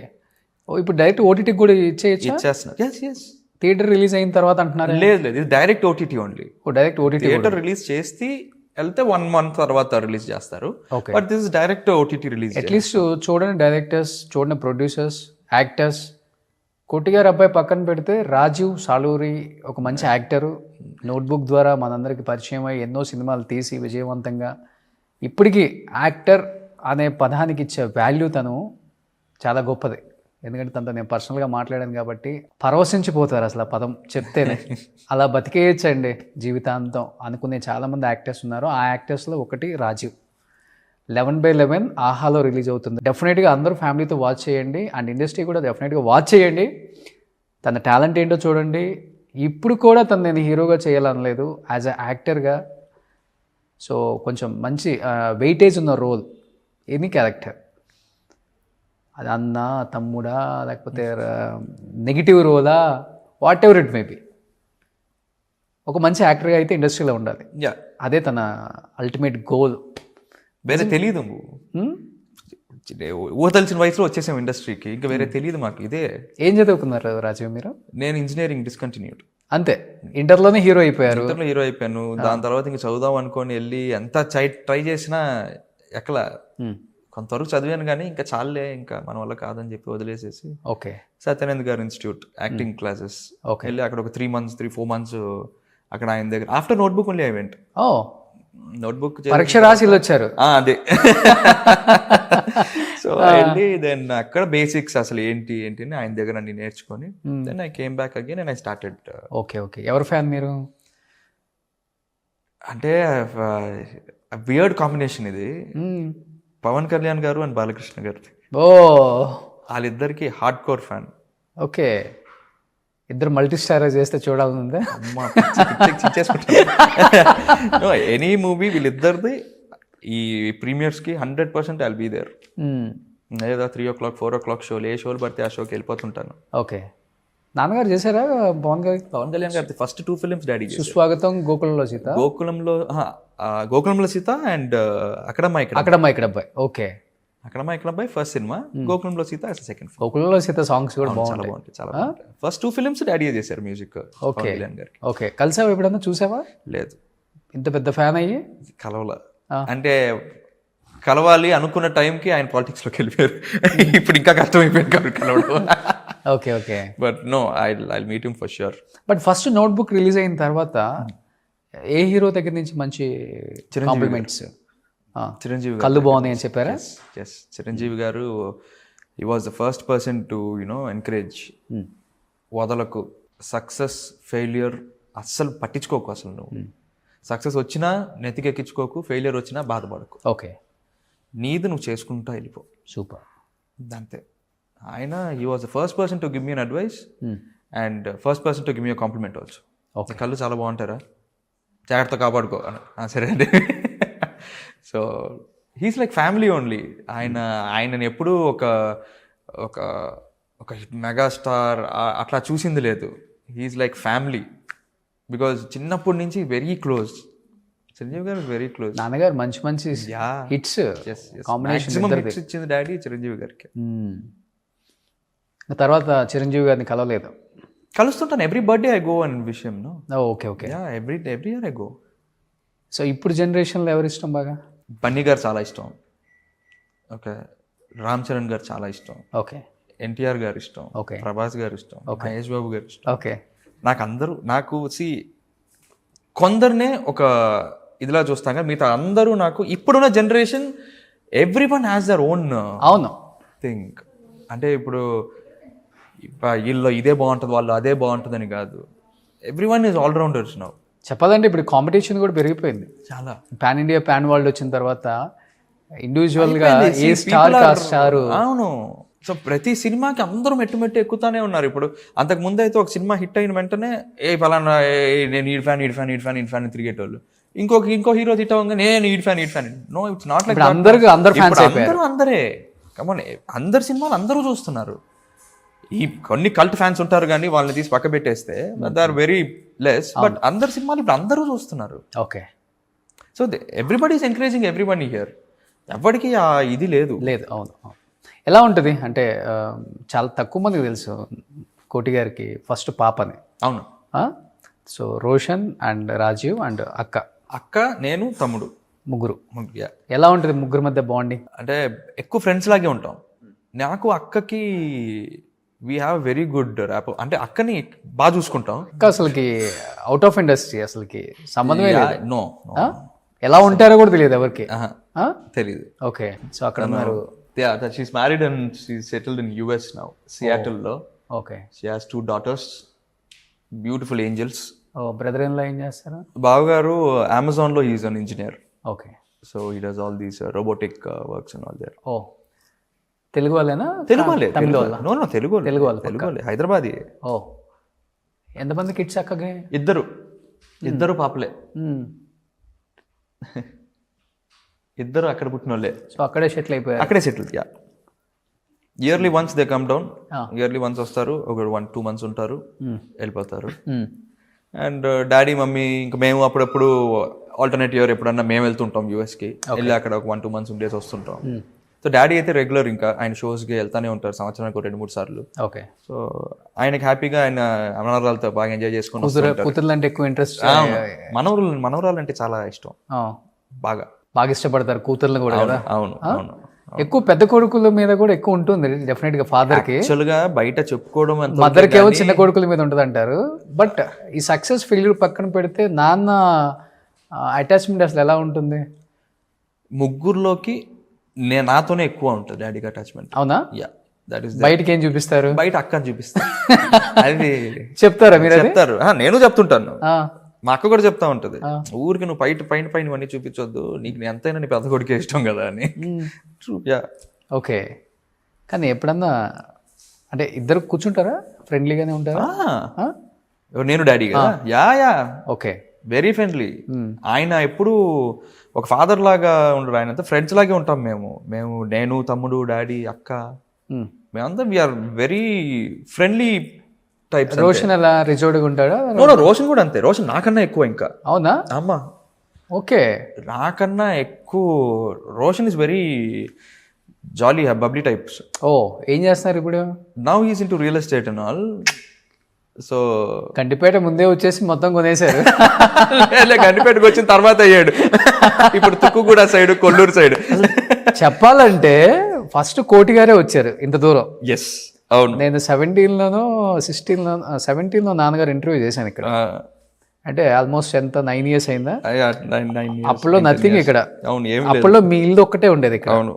ఇప్పుడు డైరెక్ట్ ఓటీటీకి కూడా ఇచ్చేయచ్చు. ఇచ్చేస్తున్నారు. yes థియేటర్ రిలీజ్ అయిన తర్వాత అంటున్నారు. లేదు ఇది direct OTT only. Direct OTT. Theatre release చేసి వెళ్తే 1 month తర్వాత రిలీజ్ చేస్తారు. But this is direct OTT release. At least చూడండి డైరెక్టర్స్, చూడండి ప్రొడ్యూసర్స్, యాక్టర్స్. కోటి గారి అబ్బాయి పక్కన పెడితే రాజీవ్ సాలూరి ఒక మంచి యాక్టరు, నోట్బుక్ ద్వారా మనందరికి పరిచయం అయ్యి ఎన్నో సినిమాలు తీసి విజయవంతంగా ఇప్పటికీ యాక్టర్ అనే పదానికి ఇచ్చే వాల్యూ తను చాలా గొప్పది. ఎందుకంటే తనతో నేను పర్సనల్గా మాట్లాడాను కాబట్టి పరవశించిపోతారు అసలు ఆ పదం చెప్తేనే. అలా బతికేయచ్చండి జీవితాంతం అనుకునే చాలామంది యాక్టర్స్ ఉన్నారు. ఆ యాక్టర్స్లో ఒకటి రాజీవ్. 11/11 ఆహాలో రిలీజ్ అవుతుంది. డెఫినెట్గా అందరూ ఫ్యామిలీతో వాచ్ చేయండి, అండ్ ఇండస్ట్రీ కూడా డెఫినెట్గా వాచ్ చేయండి. తన టాలెంట్ ఏంటో చూడండి. ఇప్పుడు కూడా తను నేను హీరోగా చేయాలనలేదు, యాజ్ అ యాక్టర్గా. సో కొంచెం మంచి వెయిటేజ్ ఉన్న రోల్, ఎనీ క్యారెక్టర్, అది అన్న, తమ్ముడా, లేకపోతే నెగిటివ్ రోలా, వాట్ ఎవర్ ఇట్ మేబీ, ఒక మంచి యాక్టర్గా అయితే ఇండస్ట్రీలో ఉండాలి. అదే తన అల్టిమేట్ గోల్. వేరే తెలియదు, ఊహతలిసిన వయసులో వచ్చేసాం ఇండస్ట్రీకి, ఇంకా వేరే తెలియదు మాకు. ఇదే. ఏం చదువుకున్నారు రాజీవ్ మీరు? నేను ఇంజనీరింగ్ డిస్కంటిన్యూడ్. అంతే, ఇంటర్లోనే హీరో అయిపోయారు. ఇంటర్లో హీరో అయిపోయాను. దాని తర్వాత ఇంక చదువుదాం అనుకొని వెళ్ళి ఎంత ట్రై చేసినా ఎక్కలా. కొంతవరకు చదివాను కానీ ఇంకా చాలే, ఇంకా మన వల్ల కాదని చెప్పి వదిలేసేసి ఓకే సత్యానంద్ గారు ఇన్స్టిట్యూట్ యాక్టింగ్ క్లాసెస్ వెళ్ళి అక్కడ ఒక 3 months అక్కడ ఆయన దగ్గర. After Notebook only I went. Oh, Notebook పరీక్ష రాసి వచ్చారు. అదే. సో వెళ్ళి దెన్ అక్కడ బేసిక్స్ అసలు ఏంటి అని ఆయన దగ్గర అన్ని నేర్చుకొని then I came back again and I started. Okay. ఎవరు ఫ్యాన్ మీరు? అంటే వియర్డ్ కాంబినేషన్ ఇది. పవన్ కళ్యాణ్ గారు అండ్ బాలకృష్ణ గారు. ఓ, వాళ్ళిద్దరికి హార్డ్ కోర్ ఫ్యాన్. ఓకే. ఇద్దరు మల్టీ స్టార్ చేస్తే చూడాలనుందా? ఎనీ మూవీ వీళ్ళిద్దరిది ఈ ప్రీమియర్స్కి 100% ఐల్ బీ దేర్. లేదా 3 o'clock 4 o'clock షోలు, ఏ షోలు పడితే ఆ షోకి వెళ్ళిపోతుంటాను. ఓకే. నాన్నగారు చేశారా పవన్ గారి పవన్ కళ్యాణ్ గారి ఫస్ట్ 2 ఫిల్మ్స్ డాడీ చేశారు. సుస్వాగతం, గోకులంలో సీత, గోకులంలో సీత అండ్ అక్కడమ్మ ఇక్కడ అక్కడమ్మ ఇక్కడ అబ్బాయి. ఓకే, అక్కడమ్మ ఇక్కడ అబ్బాయి ఫస్ట్ సినిమా, గోకులంలో సీత సెకండ్ ఫిల్మ్. గోకులంలో సీత సాంగ్స్ కూడా చాలా బాగుంటాయి. బాగుంటాయి, చాలా బాగుంటాయి. ఫస్ట్ 2 ఫిల్మ్స్ డాడీ చేశారు మ్యూజిక్ పవన్ కళ్యాణ్ గారికి. ఓకే, కలిసావా ఎప్పుడన్నా, చూసావా? లేదు, ఇంత పెద్ద ఫ్యాన్ అయ్యి? కలవల. అంటే కలవాలి అనుకున్న టైంకి ఆయన పాలిటిక్స్ లోకి వెళ్ళిపోయారు. ఇప్పుడు ఇంకా కష్టమైపోయారు కలవడం. Okay okay, but no, I meet him for sure. But first Notebook release అయిన తర్వాత ఏ హీరో దగ్గర నుంచి మంచి కాంప్లిమెంట్స్? చిరంజీవి కళ్ళు బాగున్నాయి అని చెప్పారా? Yes, Chiranjeevi garu he was the first person to encourage. వదలకు, సక్సెస్ ఫెయిల్యూర్ అస్సలు పట్టించుకోకు. అసలు నువ్వు సక్సెస్ వచ్చినా నెతికెక్కించుకోకు, ఫెయిల్యూర్ వచ్చినా బాధపడకు. ఓకే, నీది నువ్వు చేసుకుంటా వెళ్ళిపో. సూపర్. అంతే. ఆయన he was the first person to give me an advice and first person to give me compliment also. Okay, కళ్ళు చాలా బాగుంటారా, జాగ్రత్త కాపాడుకో. సరే అండి. So he's like family only. ఆయనని ఎప్పుడూ ఒక ఒక ఒక మెగాస్టార్ అట్లా చూసింది లేదు. He's like family. బికాజ్ చిన్నప్పటి నుంచి వెరీ క్లోజ్. చిరంజీవి గారు వెరీ క్లోజ్. నాన్నగారు మంచి మంచి హిట్స్ కాంబినేషన్ ఇచ్చింది డాడీ చిరంజీవి గారికి. తర్వాత చిరంజీవి గారిని కలవలేదు? కలుస్తుంటాను, ఎవ్రీ బర్త్డే ఐ గో అనే విషయం. Okay okay, every year I go. So ఇప్పుడు జనరేషన్లో ఎవరు ఇష్టం బాగా? బన్నీ గారు చాలా ఇష్టం. ఓకే, రామ్ చరణ్ గారు చాలా ఇష్టం. ఓకే, ఎన్టీఆర్ గారు ఇష్టం. ఓకే, ప్రభాస్ గారు ఇష్టం. మహేష్ బాబు గారు ఇష్టం. ఓకే, నాకు కొందరినే ఒక ఇదిలా చూస్తాం కానీ మిగతా అందరూ నాకు ఇప్పుడున్న generation everyone has their own అవును థింక్. అంటే ఇప్పుడు వీళ్ళు ఇదే బాగుంటుంది, వాళ్ళు అదే బాగుంటుందని కాదు. Everyone is allrounders now. చెప్పాలంటే ఇప్పుడు కాంపిటీషన్ కూడా పెరిగిపోయింది చాలా. పాన్ ఇండియా పాన్ వరల్డ్ వచ్చిన తర్వాత ఇండివిజువల్గా ఏ స్టార్ స్టార్. అవును. సో ప్రతి సినిమాకి అందరూ మెట్టు ఎక్కుతానే ఉన్నారు. ఇప్పుడు అంతకు ముందు అయితే ఒక సినిమా హిట్ అయిన వెంటనే పలానా నేను ఈడ్ ఫ్యాన్ తిరిగేటోళ్ళు. ఇంకో హీరో హిట్ అవ్వగా నేను ఈడ్ fan. No, it's not like. అందరే కమన్, అందరు సినిమాలు అందరూ చూస్తున్నారు. ఈ కొన్ని కల్ట్ ఫ్యాన్స్ ఉంటారు కానీ వాళ్ళని తీసి పక్క పెట్టేస్తే they are very less. But అందరు సినిమాలు ఇప్పుడు అందరూ చూస్తున్నారు. Okay, so everybody is encouraging everybody here. ఎవరికి ఇది లేదు. అవును. ఎలా ఉంటుంది అంటే చాలా తక్కువ మందికి తెలుసు కోటి గారికి ఫస్ట్ పాపని. అవును. So Roshan and Rajeev and అక్క, నేను, తమ్ముడు, ముగ్గురు. ఎలా ఉంటుంది ముగ్గురు మధ్య బాండింగ్? అంటే ఎక్కువ ఫ్రెండ్స్ లాగే ఉంటాం. నాకు అక్కకి we have very good rapport. అంటే అక్కని బాగా చూసుకుంటాం. అసలుకి అవుట్ ఆఫ్ ఇండస్ట్రీ, అసలుకి సంబంధమే లేదు. నో, ఎలా ఉంటారో కూడా తెలియదు ఎవరికి. తెలీదు. ఓకే, సో అక్కడ ఉన్నారు. She's married and she's settled in US now, Seattle lo. Okay. She has 2 daughters, beautiful angels. Brother in law ఏం చేస్తారు? బావ గారు Amazon లో he is an engineer. Okay. So he does all these robotic works and all there. Telugu వాళ్ళేనా? తెలుగు వాళ్ళే. తమిళ వాళ్ళ? No, Telugu వాళ్ళే. హైదరాబాదీ. ఎంతమంది కిడ్స్ అక్కకి? ఇద్దరు పాపలే. ఇద్దరు అక్కడ పుట్టిన వాళ్ళే. సో అక్కడే సెటిల్ అయిపోయారు. అక్కడే settle. Yearly once they come down. Yearly once వస్తారు, ఒక 1-2 months ఉంటారు, వెళ్ళిపోతారు. అండ్ డాడీ మమ్మీ ఇంకా మేము అప్పుడప్పుడు ఆల్టర్నేట్ ఇయర్ ఎప్పుడన్నా మేము వెళ్తుంటాం యూఎస్కి. వెళ్ళి అక్కడ ఒక 1-2 months ఉండేసి వస్తుంటాం. సో డాడీ అయితే రెగ్యులర్ ఇంకా ఆయన షోస్కి వెళ్తానే ఉంటారు, సంవత్సరానికి 2-3 సార్లు. ఓకే. సో ఆయనకి హ్యాపీగా ఆయన మనవరాలతో బాగా ఎంజాయ్ చేసుకుని. కూతుర్లు అంటే ఎక్కువ ఇంట్రెస్ట్? మనవరాలు అంటే చాలా ఇష్టం. బాగా ఇష్టపడతారు కూతుర్లు కూడా కదా? అవును. ఎక్కువ పెద్ద కొడుకుల మీద కూడా ఎక్కువ ఉంటుంది డెఫినెట్ గా. ఫాదర్ కి యాక్చువల్గా బయట చెప్పుకోవడం, మదర్ కి ఏమో చిన్న కొడుకుల మీద ఉంటుంది అంటారు. బట్ ఈ సక్సెస్ ఫెయిల్యూర్ పక్కన పెడితే నాన్న అటాచ్మెంట్ అసలు ఎలా ఉంటుంది? ముగ్గురులోకి నాతోనే ఎక్కువ ఉంటుంది డాడీకి అటాచ్మెంట్. అవునా? That is. బయటకి ఏం చూపిస్తారు? బయట అక్కని చూపిస్తారు. అది చెప్తారా మీరు? చెప్తారు. నేను చెప్తుంటాను, మా అక్క కూడా చెప్తా ఉంటది, ఊరికి నువ్వు పైన ఇవన్నీ చూపించొద్దు, నీకు ఎంతైనా నీ పెద్ద కొడుకే ఇష్టం కదా అని. ఓకే. కానీ ఎప్పుడన్నా అంటే ఇద్దరు కూర్చుంటారా, ఫ్రెండ్లీగానే ఉంటారా? నేను డాడీ కదా. యా. Okay, very friendly. ఆయన ఎప్పుడు ఒక ఫాదర్ లాగా ఉండరు, ఆయన ఫ్రెండ్స్ లాగే ఉంటాం నేను, తమ్ముడు, డాడీ, అక్క, మేమంతా we are very friendly types. Roshan అలా రిజోర్డ్గా ఉంటాడా? రోషన్ కూడా అంతే. రోషన్ నాకన్నా ఎక్కువ ఇంకా. అవునా? అమ్మా ఓకే. నాకన్నా ఎక్కువ. Roshan is very jolly bubbly types. ఓ, ఏం చేస్తున్నారు ఇప్పుడు? Now he's in to real estate and all. So కంటిపేట ముందే వచ్చేసి మొత్తం కొనేశారు. గండిపేటకు వచ్చిన తర్వాత అయ్యాడు. ఇప్పుడు తుక్కుగూడ సైడ్, కొల్లూరు సైడ్. చెప్పాలంటే ఫస్ట్ కోటి గారే వచ్చారు ఇంత దూరం. ఎస్, అవును. నేను 17లో నాన్నగారు ఇంటర్వ్యూ చేశాను ఇక్కడ. అంటే ఆల్మోస్ట్ ఎంత 9 years అయిందా? అప్పుల్లో నథింగ్ ఇక్కడ. అవును, ఏం అప్పుల్లో మీ ఇల్లు ఒక్కటే ఉండేది ఇక్కడ. అవును.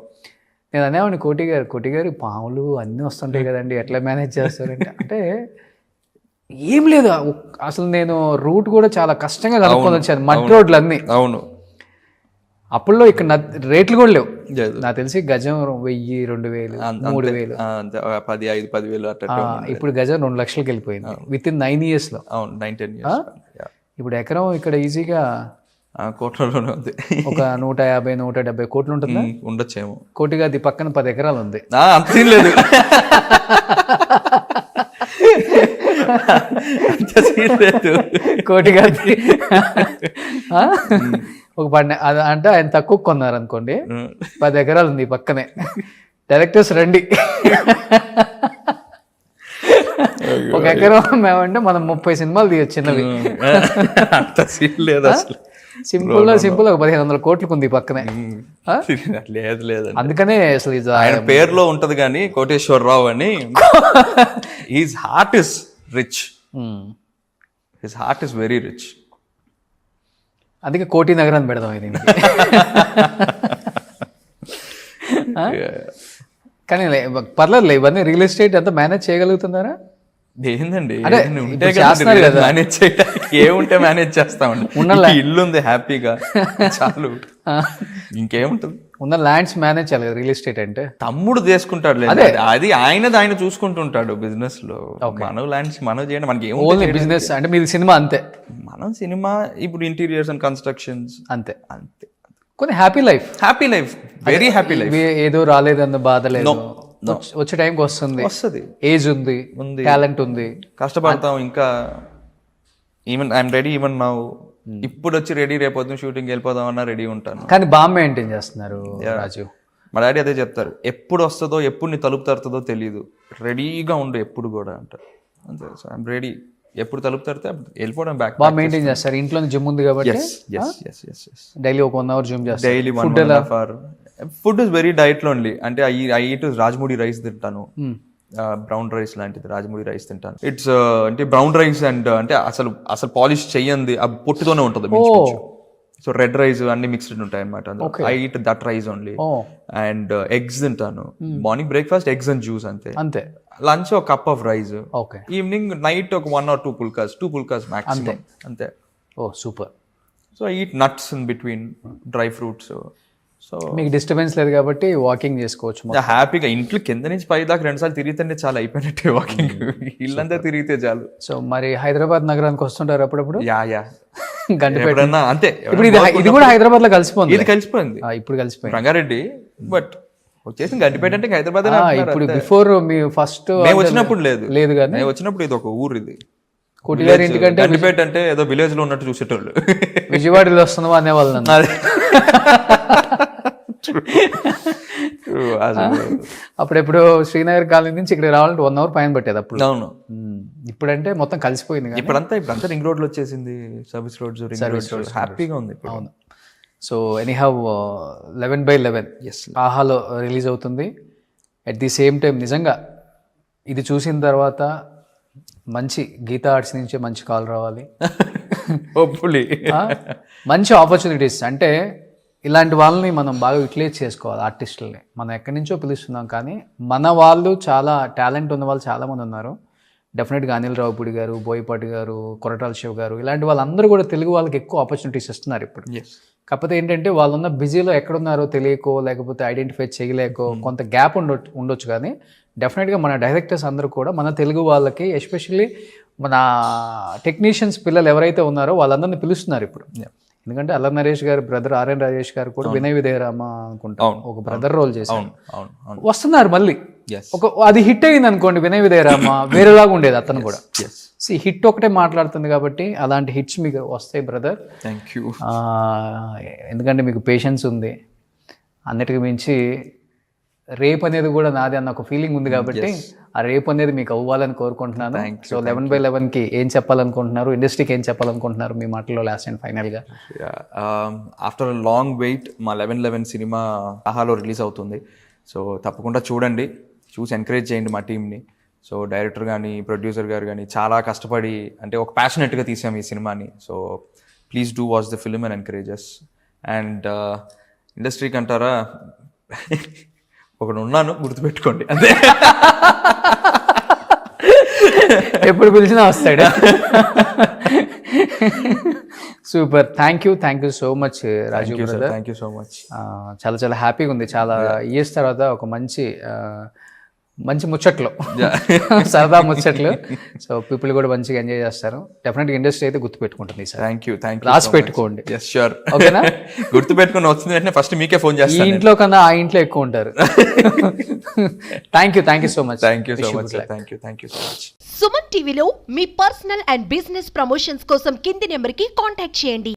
నేను అనేవాడిని కోటి గారు పాములు అన్నీ వస్తుంటాయి కదండి, ఎట్లా మేనేజ్ చేస్తారంటే అంటే ఏం లేదు అసలు. నేను రూట్ కూడా చాలా కష్టంగా కనుక్కొని వచ్చాను, మడ్ రోడ్లు అన్నీ. అవును. అప్పుల్లో ఇక్కడ రేట్లు కూడా లేవు. నాకు తెలిసి గజం 1000, 2000, 3000, 10,000 అట్లా. ఇప్పుడు గజం 2 లక్షలకి వెళ్ళిపోయింది విత్ ఇన్ 9 years లో. అవును, 9-10 years. ఇప్పుడు ఎకరం ఇక్కడ ఈజీగా కోట్లలోనే ఉంది. ఒక 150, 170 కోట్లు ఉంటుంది. ఉండొచ్చేమో. కోటిగా అది పక్కన 10 ఎకరాలు ఉంది. అంత లేదు. కోటిగా ఒక అంటే ఆయన తక్కువ కొన్నారు అనుకోండి. 10 ఎకరాలు ఉంది పక్కనే. డైరెక్టర్స్ రండి. ఒక ఎకరం మేమంటే మనం 30 సినిమాలు తీయచ్చు చిన్నవి. లేదు అసలు. సింపుల్ ఒక 1500 కోట్లకు ఉంది పక్కనే. లేదు. అందుకనే అసలు ఆయన పేరులో ఉంటది కానీ కోటేశ్వరరావు అని. His heart is rich. His heart is very rich. అందుకే కోటి నగరాన్ని పెడదాం ఇది. కానీ పర్లేదు, ఇవన్నీ రియల్ ఎస్టేట్ అంతా మేనేజ్ చేయగలుగుతున్నారా? ఏందండి చేస్తున్నారు కదా. మేనేజ్ చేయడానికి ఏముంటే మేనేజ్ చేస్తామండి. ఇల్లు ఉంది హ్యాపీగా, చాలు. ఇంకేముంటుంది? ఉన్న ల్యాండ్స్ మేనేజ్ చేయాలి రియల్ ఎస్టేట్ అంటే. తమ్ముడు చేసుకుంటాడు, అది ఆయన చూసుకుంటుంటాడు బిజినెస్ లో. మనం ల్యాండ్స్ మనం చేయండి, మనకి ఓన్లీ బిజినెస్ అంటే మీది సినిమా అంతే. మనం సినిమా ఇప్పుడు ఇంటీరియర్స్ అండ్ కన్స్ట్రక్షన్స్ అంతే. కొన్ని happy life, very happy life. ఏదో రాలేదన్న బాధ లేదు, వచ్చే టైంకి వస్తుంది. ఏజ్ ఉంది, టాలెంట్ ఉంది, కష్టపడతాం. ఇంకా even I'm ready even now. ఇప్పుడు వచ్చి రెడీ, రేపొద్దు షూటింగ్ వెళ్ళిపోదాం అన్నా రెడీ ఉంటాను. కానీ బాగా మెయింటైన్ చేస్తున్నారు రాజు. మా డాడీ అదే చెప్తారు, ఎప్పుడు వస్తుందో ఎప్పుడు నీ తలుపు తరుతుందో తెలియదు, రెడీగా ఉండు ఎప్పుడు కూడా అంటారు. అంతే. సో ఐఎమ్ రెడీ, ఎప్పుడు తలుపు తరితే వెళ్ళిపోవడం. బ్యాక్ బాగా మెయింటైన్ చేస్తారు. ఇంట్లో జిమ్ ఉంది కాబట్టి డైలీ ఒక 1 hour జిమ్ చేస్తారు. Daily 1.5 hour. Food is very diet లో ఓన్లీ. అంటే ఐ ఈట్ రాజమూడి రైస్ తింటాను, బ్రౌన్ రైస్ లాంటిది రాజమూడి రైస్ తింటాను. ఇట్స్ అంటే బ్రౌన్ రైస్ అండ్ అంటే అసలు పాలిష్ చెయ్యంది, ఆ పొట్టుతోనే ఉంటుంది. సో రెడ్ రైస్ అన్ని మిక్స్డ్ ఉంటాయి అనమాట. I eat that rice only. And eggs తింటాను. Morning breakfast eggs and juice అంతే. లంచ్ ఒక cup of rice. Evening night ఒక 1 or 2 పుల్కాస్ మాక్సిమం అంతే. ఓ super. So I eat nuts in between, dry fruits. So మీకు disturbance లేదు కాబట్టి walking చేసుకోవచ్చు హ్యాపీగా. ఇంట్లో కింద నుంచి పై దాకా 2 సార్లు తిరిగితే చాలా అయిపోయినట్టే వాకింగ్. ఇల్లంతా తిరిగితే చాలు. సో మరి హైదరాబాద్ నగరానికి వస్తుంటారు అప్పుడప్పుడు? యా గంటపేట అంతే. ఇప్పుడు ఇది కూడా హైదరాబాద్ లో కలిసిపోయింది. ఇది కలిసిపోయింది ఇప్పుడు కలిసిపోయింది రంగారెడ్డి. బట్ వచ్చేసి గండిపేట అంటే హైదరాబాద్. ఇప్పుడు బిఫోర్ మీ ఫస్ట్ వచ్చినప్పుడు లేదు కానీ వచ్చినప్పుడు ఇది ఒక ఊరు. ఇది కోటి గారి ఇంటికంటే గండిపేట అంటే ఏదో విలేజ్ లో ఉన్నట్టు చూసేటోళ్ళు. విజయవాడలో వస్తున్నావా అనేవాళ్ళు. అప్పుడెప్పుడు శ్రీనగర్ కాలనీ నుంచి ఇక్కడ రావాలంటే 1 hour పైన పట్టేది అప్పుడు. అవును. ఇప్పుడంటే మొత్తం కలిసిపోయింది. ఇప్పుడంతా రింగ్ రోడ్ లో వచ్చేసింది. సర్వీస్ రోడ్స్ హ్యాపీగా ఉంది. అవును. సో ఎనీహౌ 11/11 ఆహాలో రిలీజ్ అవుతుంది. అట్ ది సేమ్ టైం నిజంగా ఇది చూసిన తర్వాత మంచి గీతా ఆర్ట్స్ నుంచే మంచి కాల్ రావాలి. మంచి ఆపర్చునిటీస్. అంటే ఇలాంటి వాళ్ళని మనం బాగా యూటిలైజ్ చేసుకోవాలి. ఆర్టిస్టులని మనం ఎక్కడి నుంచో పిలుస్తున్నాం, కానీ మన వాళ్ళు చాలా టాలెంట్ ఉన్న వాళ్ళు చాలామంది ఉన్నారు. డెఫినెట్గా అనిల్ రావుపూడి గారు, బోయపాటి గారు, కొరటాల శివ గారు, ఇలాంటి వాళ్ళందరూ కూడా తెలుగు వాళ్ళకి ఎక్కువ ఆపర్చునిటీస్ ఇస్తున్నారు ఇప్పుడు. కాకపోతే ఏంటంటే వాళ్ళున్న బిజీలో ఎక్కడున్నారో తెలియకో, లేకపోతే ఐడెంటిఫై చేయలేకో కొంత గ్యాప్ ఉండొచ్చు. కానీ డెఫినెట్గా మన డైరెక్టర్స్ అందరూ కూడా మన తెలుగు వాళ్ళకి, ఎస్పెషల్లీ మన టెక్నీషియన్స్ పిల్లలు ఎవరైతే ఉన్నారో వాళ్ళందరినీ పిలుస్తున్నారు ఇప్పుడు. ఎందుకంటే అల్లరి నరేష్ గారు బ్రదర్ ఆర్ఎన్ రాజేష్ గారు కూడా వినయ్ విధేయరామ అనుకుంటా ఒక బ్రదర్ రోల్ చేశారు. వస్తున్నారు మళ్ళీ Yes. అది హిట్ అయింది అనుకోండి వినయ్ విదయరామ వేరేలాగా ఉండేది అతను కూడా. Yes. హిట్ ఒకటే మాట్లాడుతుంది కాబట్టి అలాంటి హిట్స్ మీకు వస్తాయి బ్రదర్. Thank you. ఎందుకంటే మీకు పేషెన్స్ ఉంది, అన్నిటికి మించి రేప్ అనేది కూడా నాది అన్న ఒక ఫీలింగ్ ఉంది కాబట్టి ఆ రేప్ అనేది మీకు అవ్వాలని కోరుకుంటున్నాను. సో 11/11కి ఏం చెప్పాలనుకుంటున్నారు, ఇండస్ట్రీకి ఏం చెప్పాలనుకుంటున్నారు మీ మాటల్లో లాస్ట్ అండ్ ఫైనల్గా? ఆఫ్టర్ లాంగ్ వెయిట్ మా 11/11 సినిమా ఆహాలో రిలీజ్ అవుతుంది. సో తప్పకుండా చూడండి, చూసి ఎంకరేజ్ చేయండి మా టీంని. సో డైరెక్టర్ కానీ ప్రొడ్యూసర్ గారు కానీ చాలా కష్టపడి అంటే ఒక ప్యాషనెట్గా తీసాం ఈ సినిమాని. So please do watch the film and encourages. And ఇండస్ట్రీకి అంటారా, ఒకడు ఉన్నాను గుర్తుపెట్టుకోండి అంతే. ఎప్పుడు పిలిచినా వస్తాడు. Super, thank you so much Raju brother. Thank you so much. చాలా చాలా హ్యాపీగా ఉంది. చాలా ఇయర్స్ తర్వాత ఒక మంచి ముచ్చట్లు, సరదా ముచ్చట్లు. సో పీపుల్ కూడా మంచిగా ఎంజాయ్ చేస్తారు. డెఫినెట్గా ఇండస్ట్రీ అయితే గుర్తుపెట్టుకుంటుంది సార్. Thank you. రాసి పెట్టుకోండి. ష్యూర్. ఓకేనా? గుర్తుపెట్టుకుని వచ్చింది వెంటనే ఫస్ట్ మీకే ఫోన్ ఈ చేస్తాను. ఇంట్లో కన్నా ఆ ఇంట్లో ఎక్కువ ఉంటారు. Thank you so much. Thank you so much. Suman టీవీలో మీ పర్సనల్ అండ్ బిజినెస్ ప్రమోషన్స్ కోసం కింది నెంబర్కి కాంటాక్ట్ చేయండి.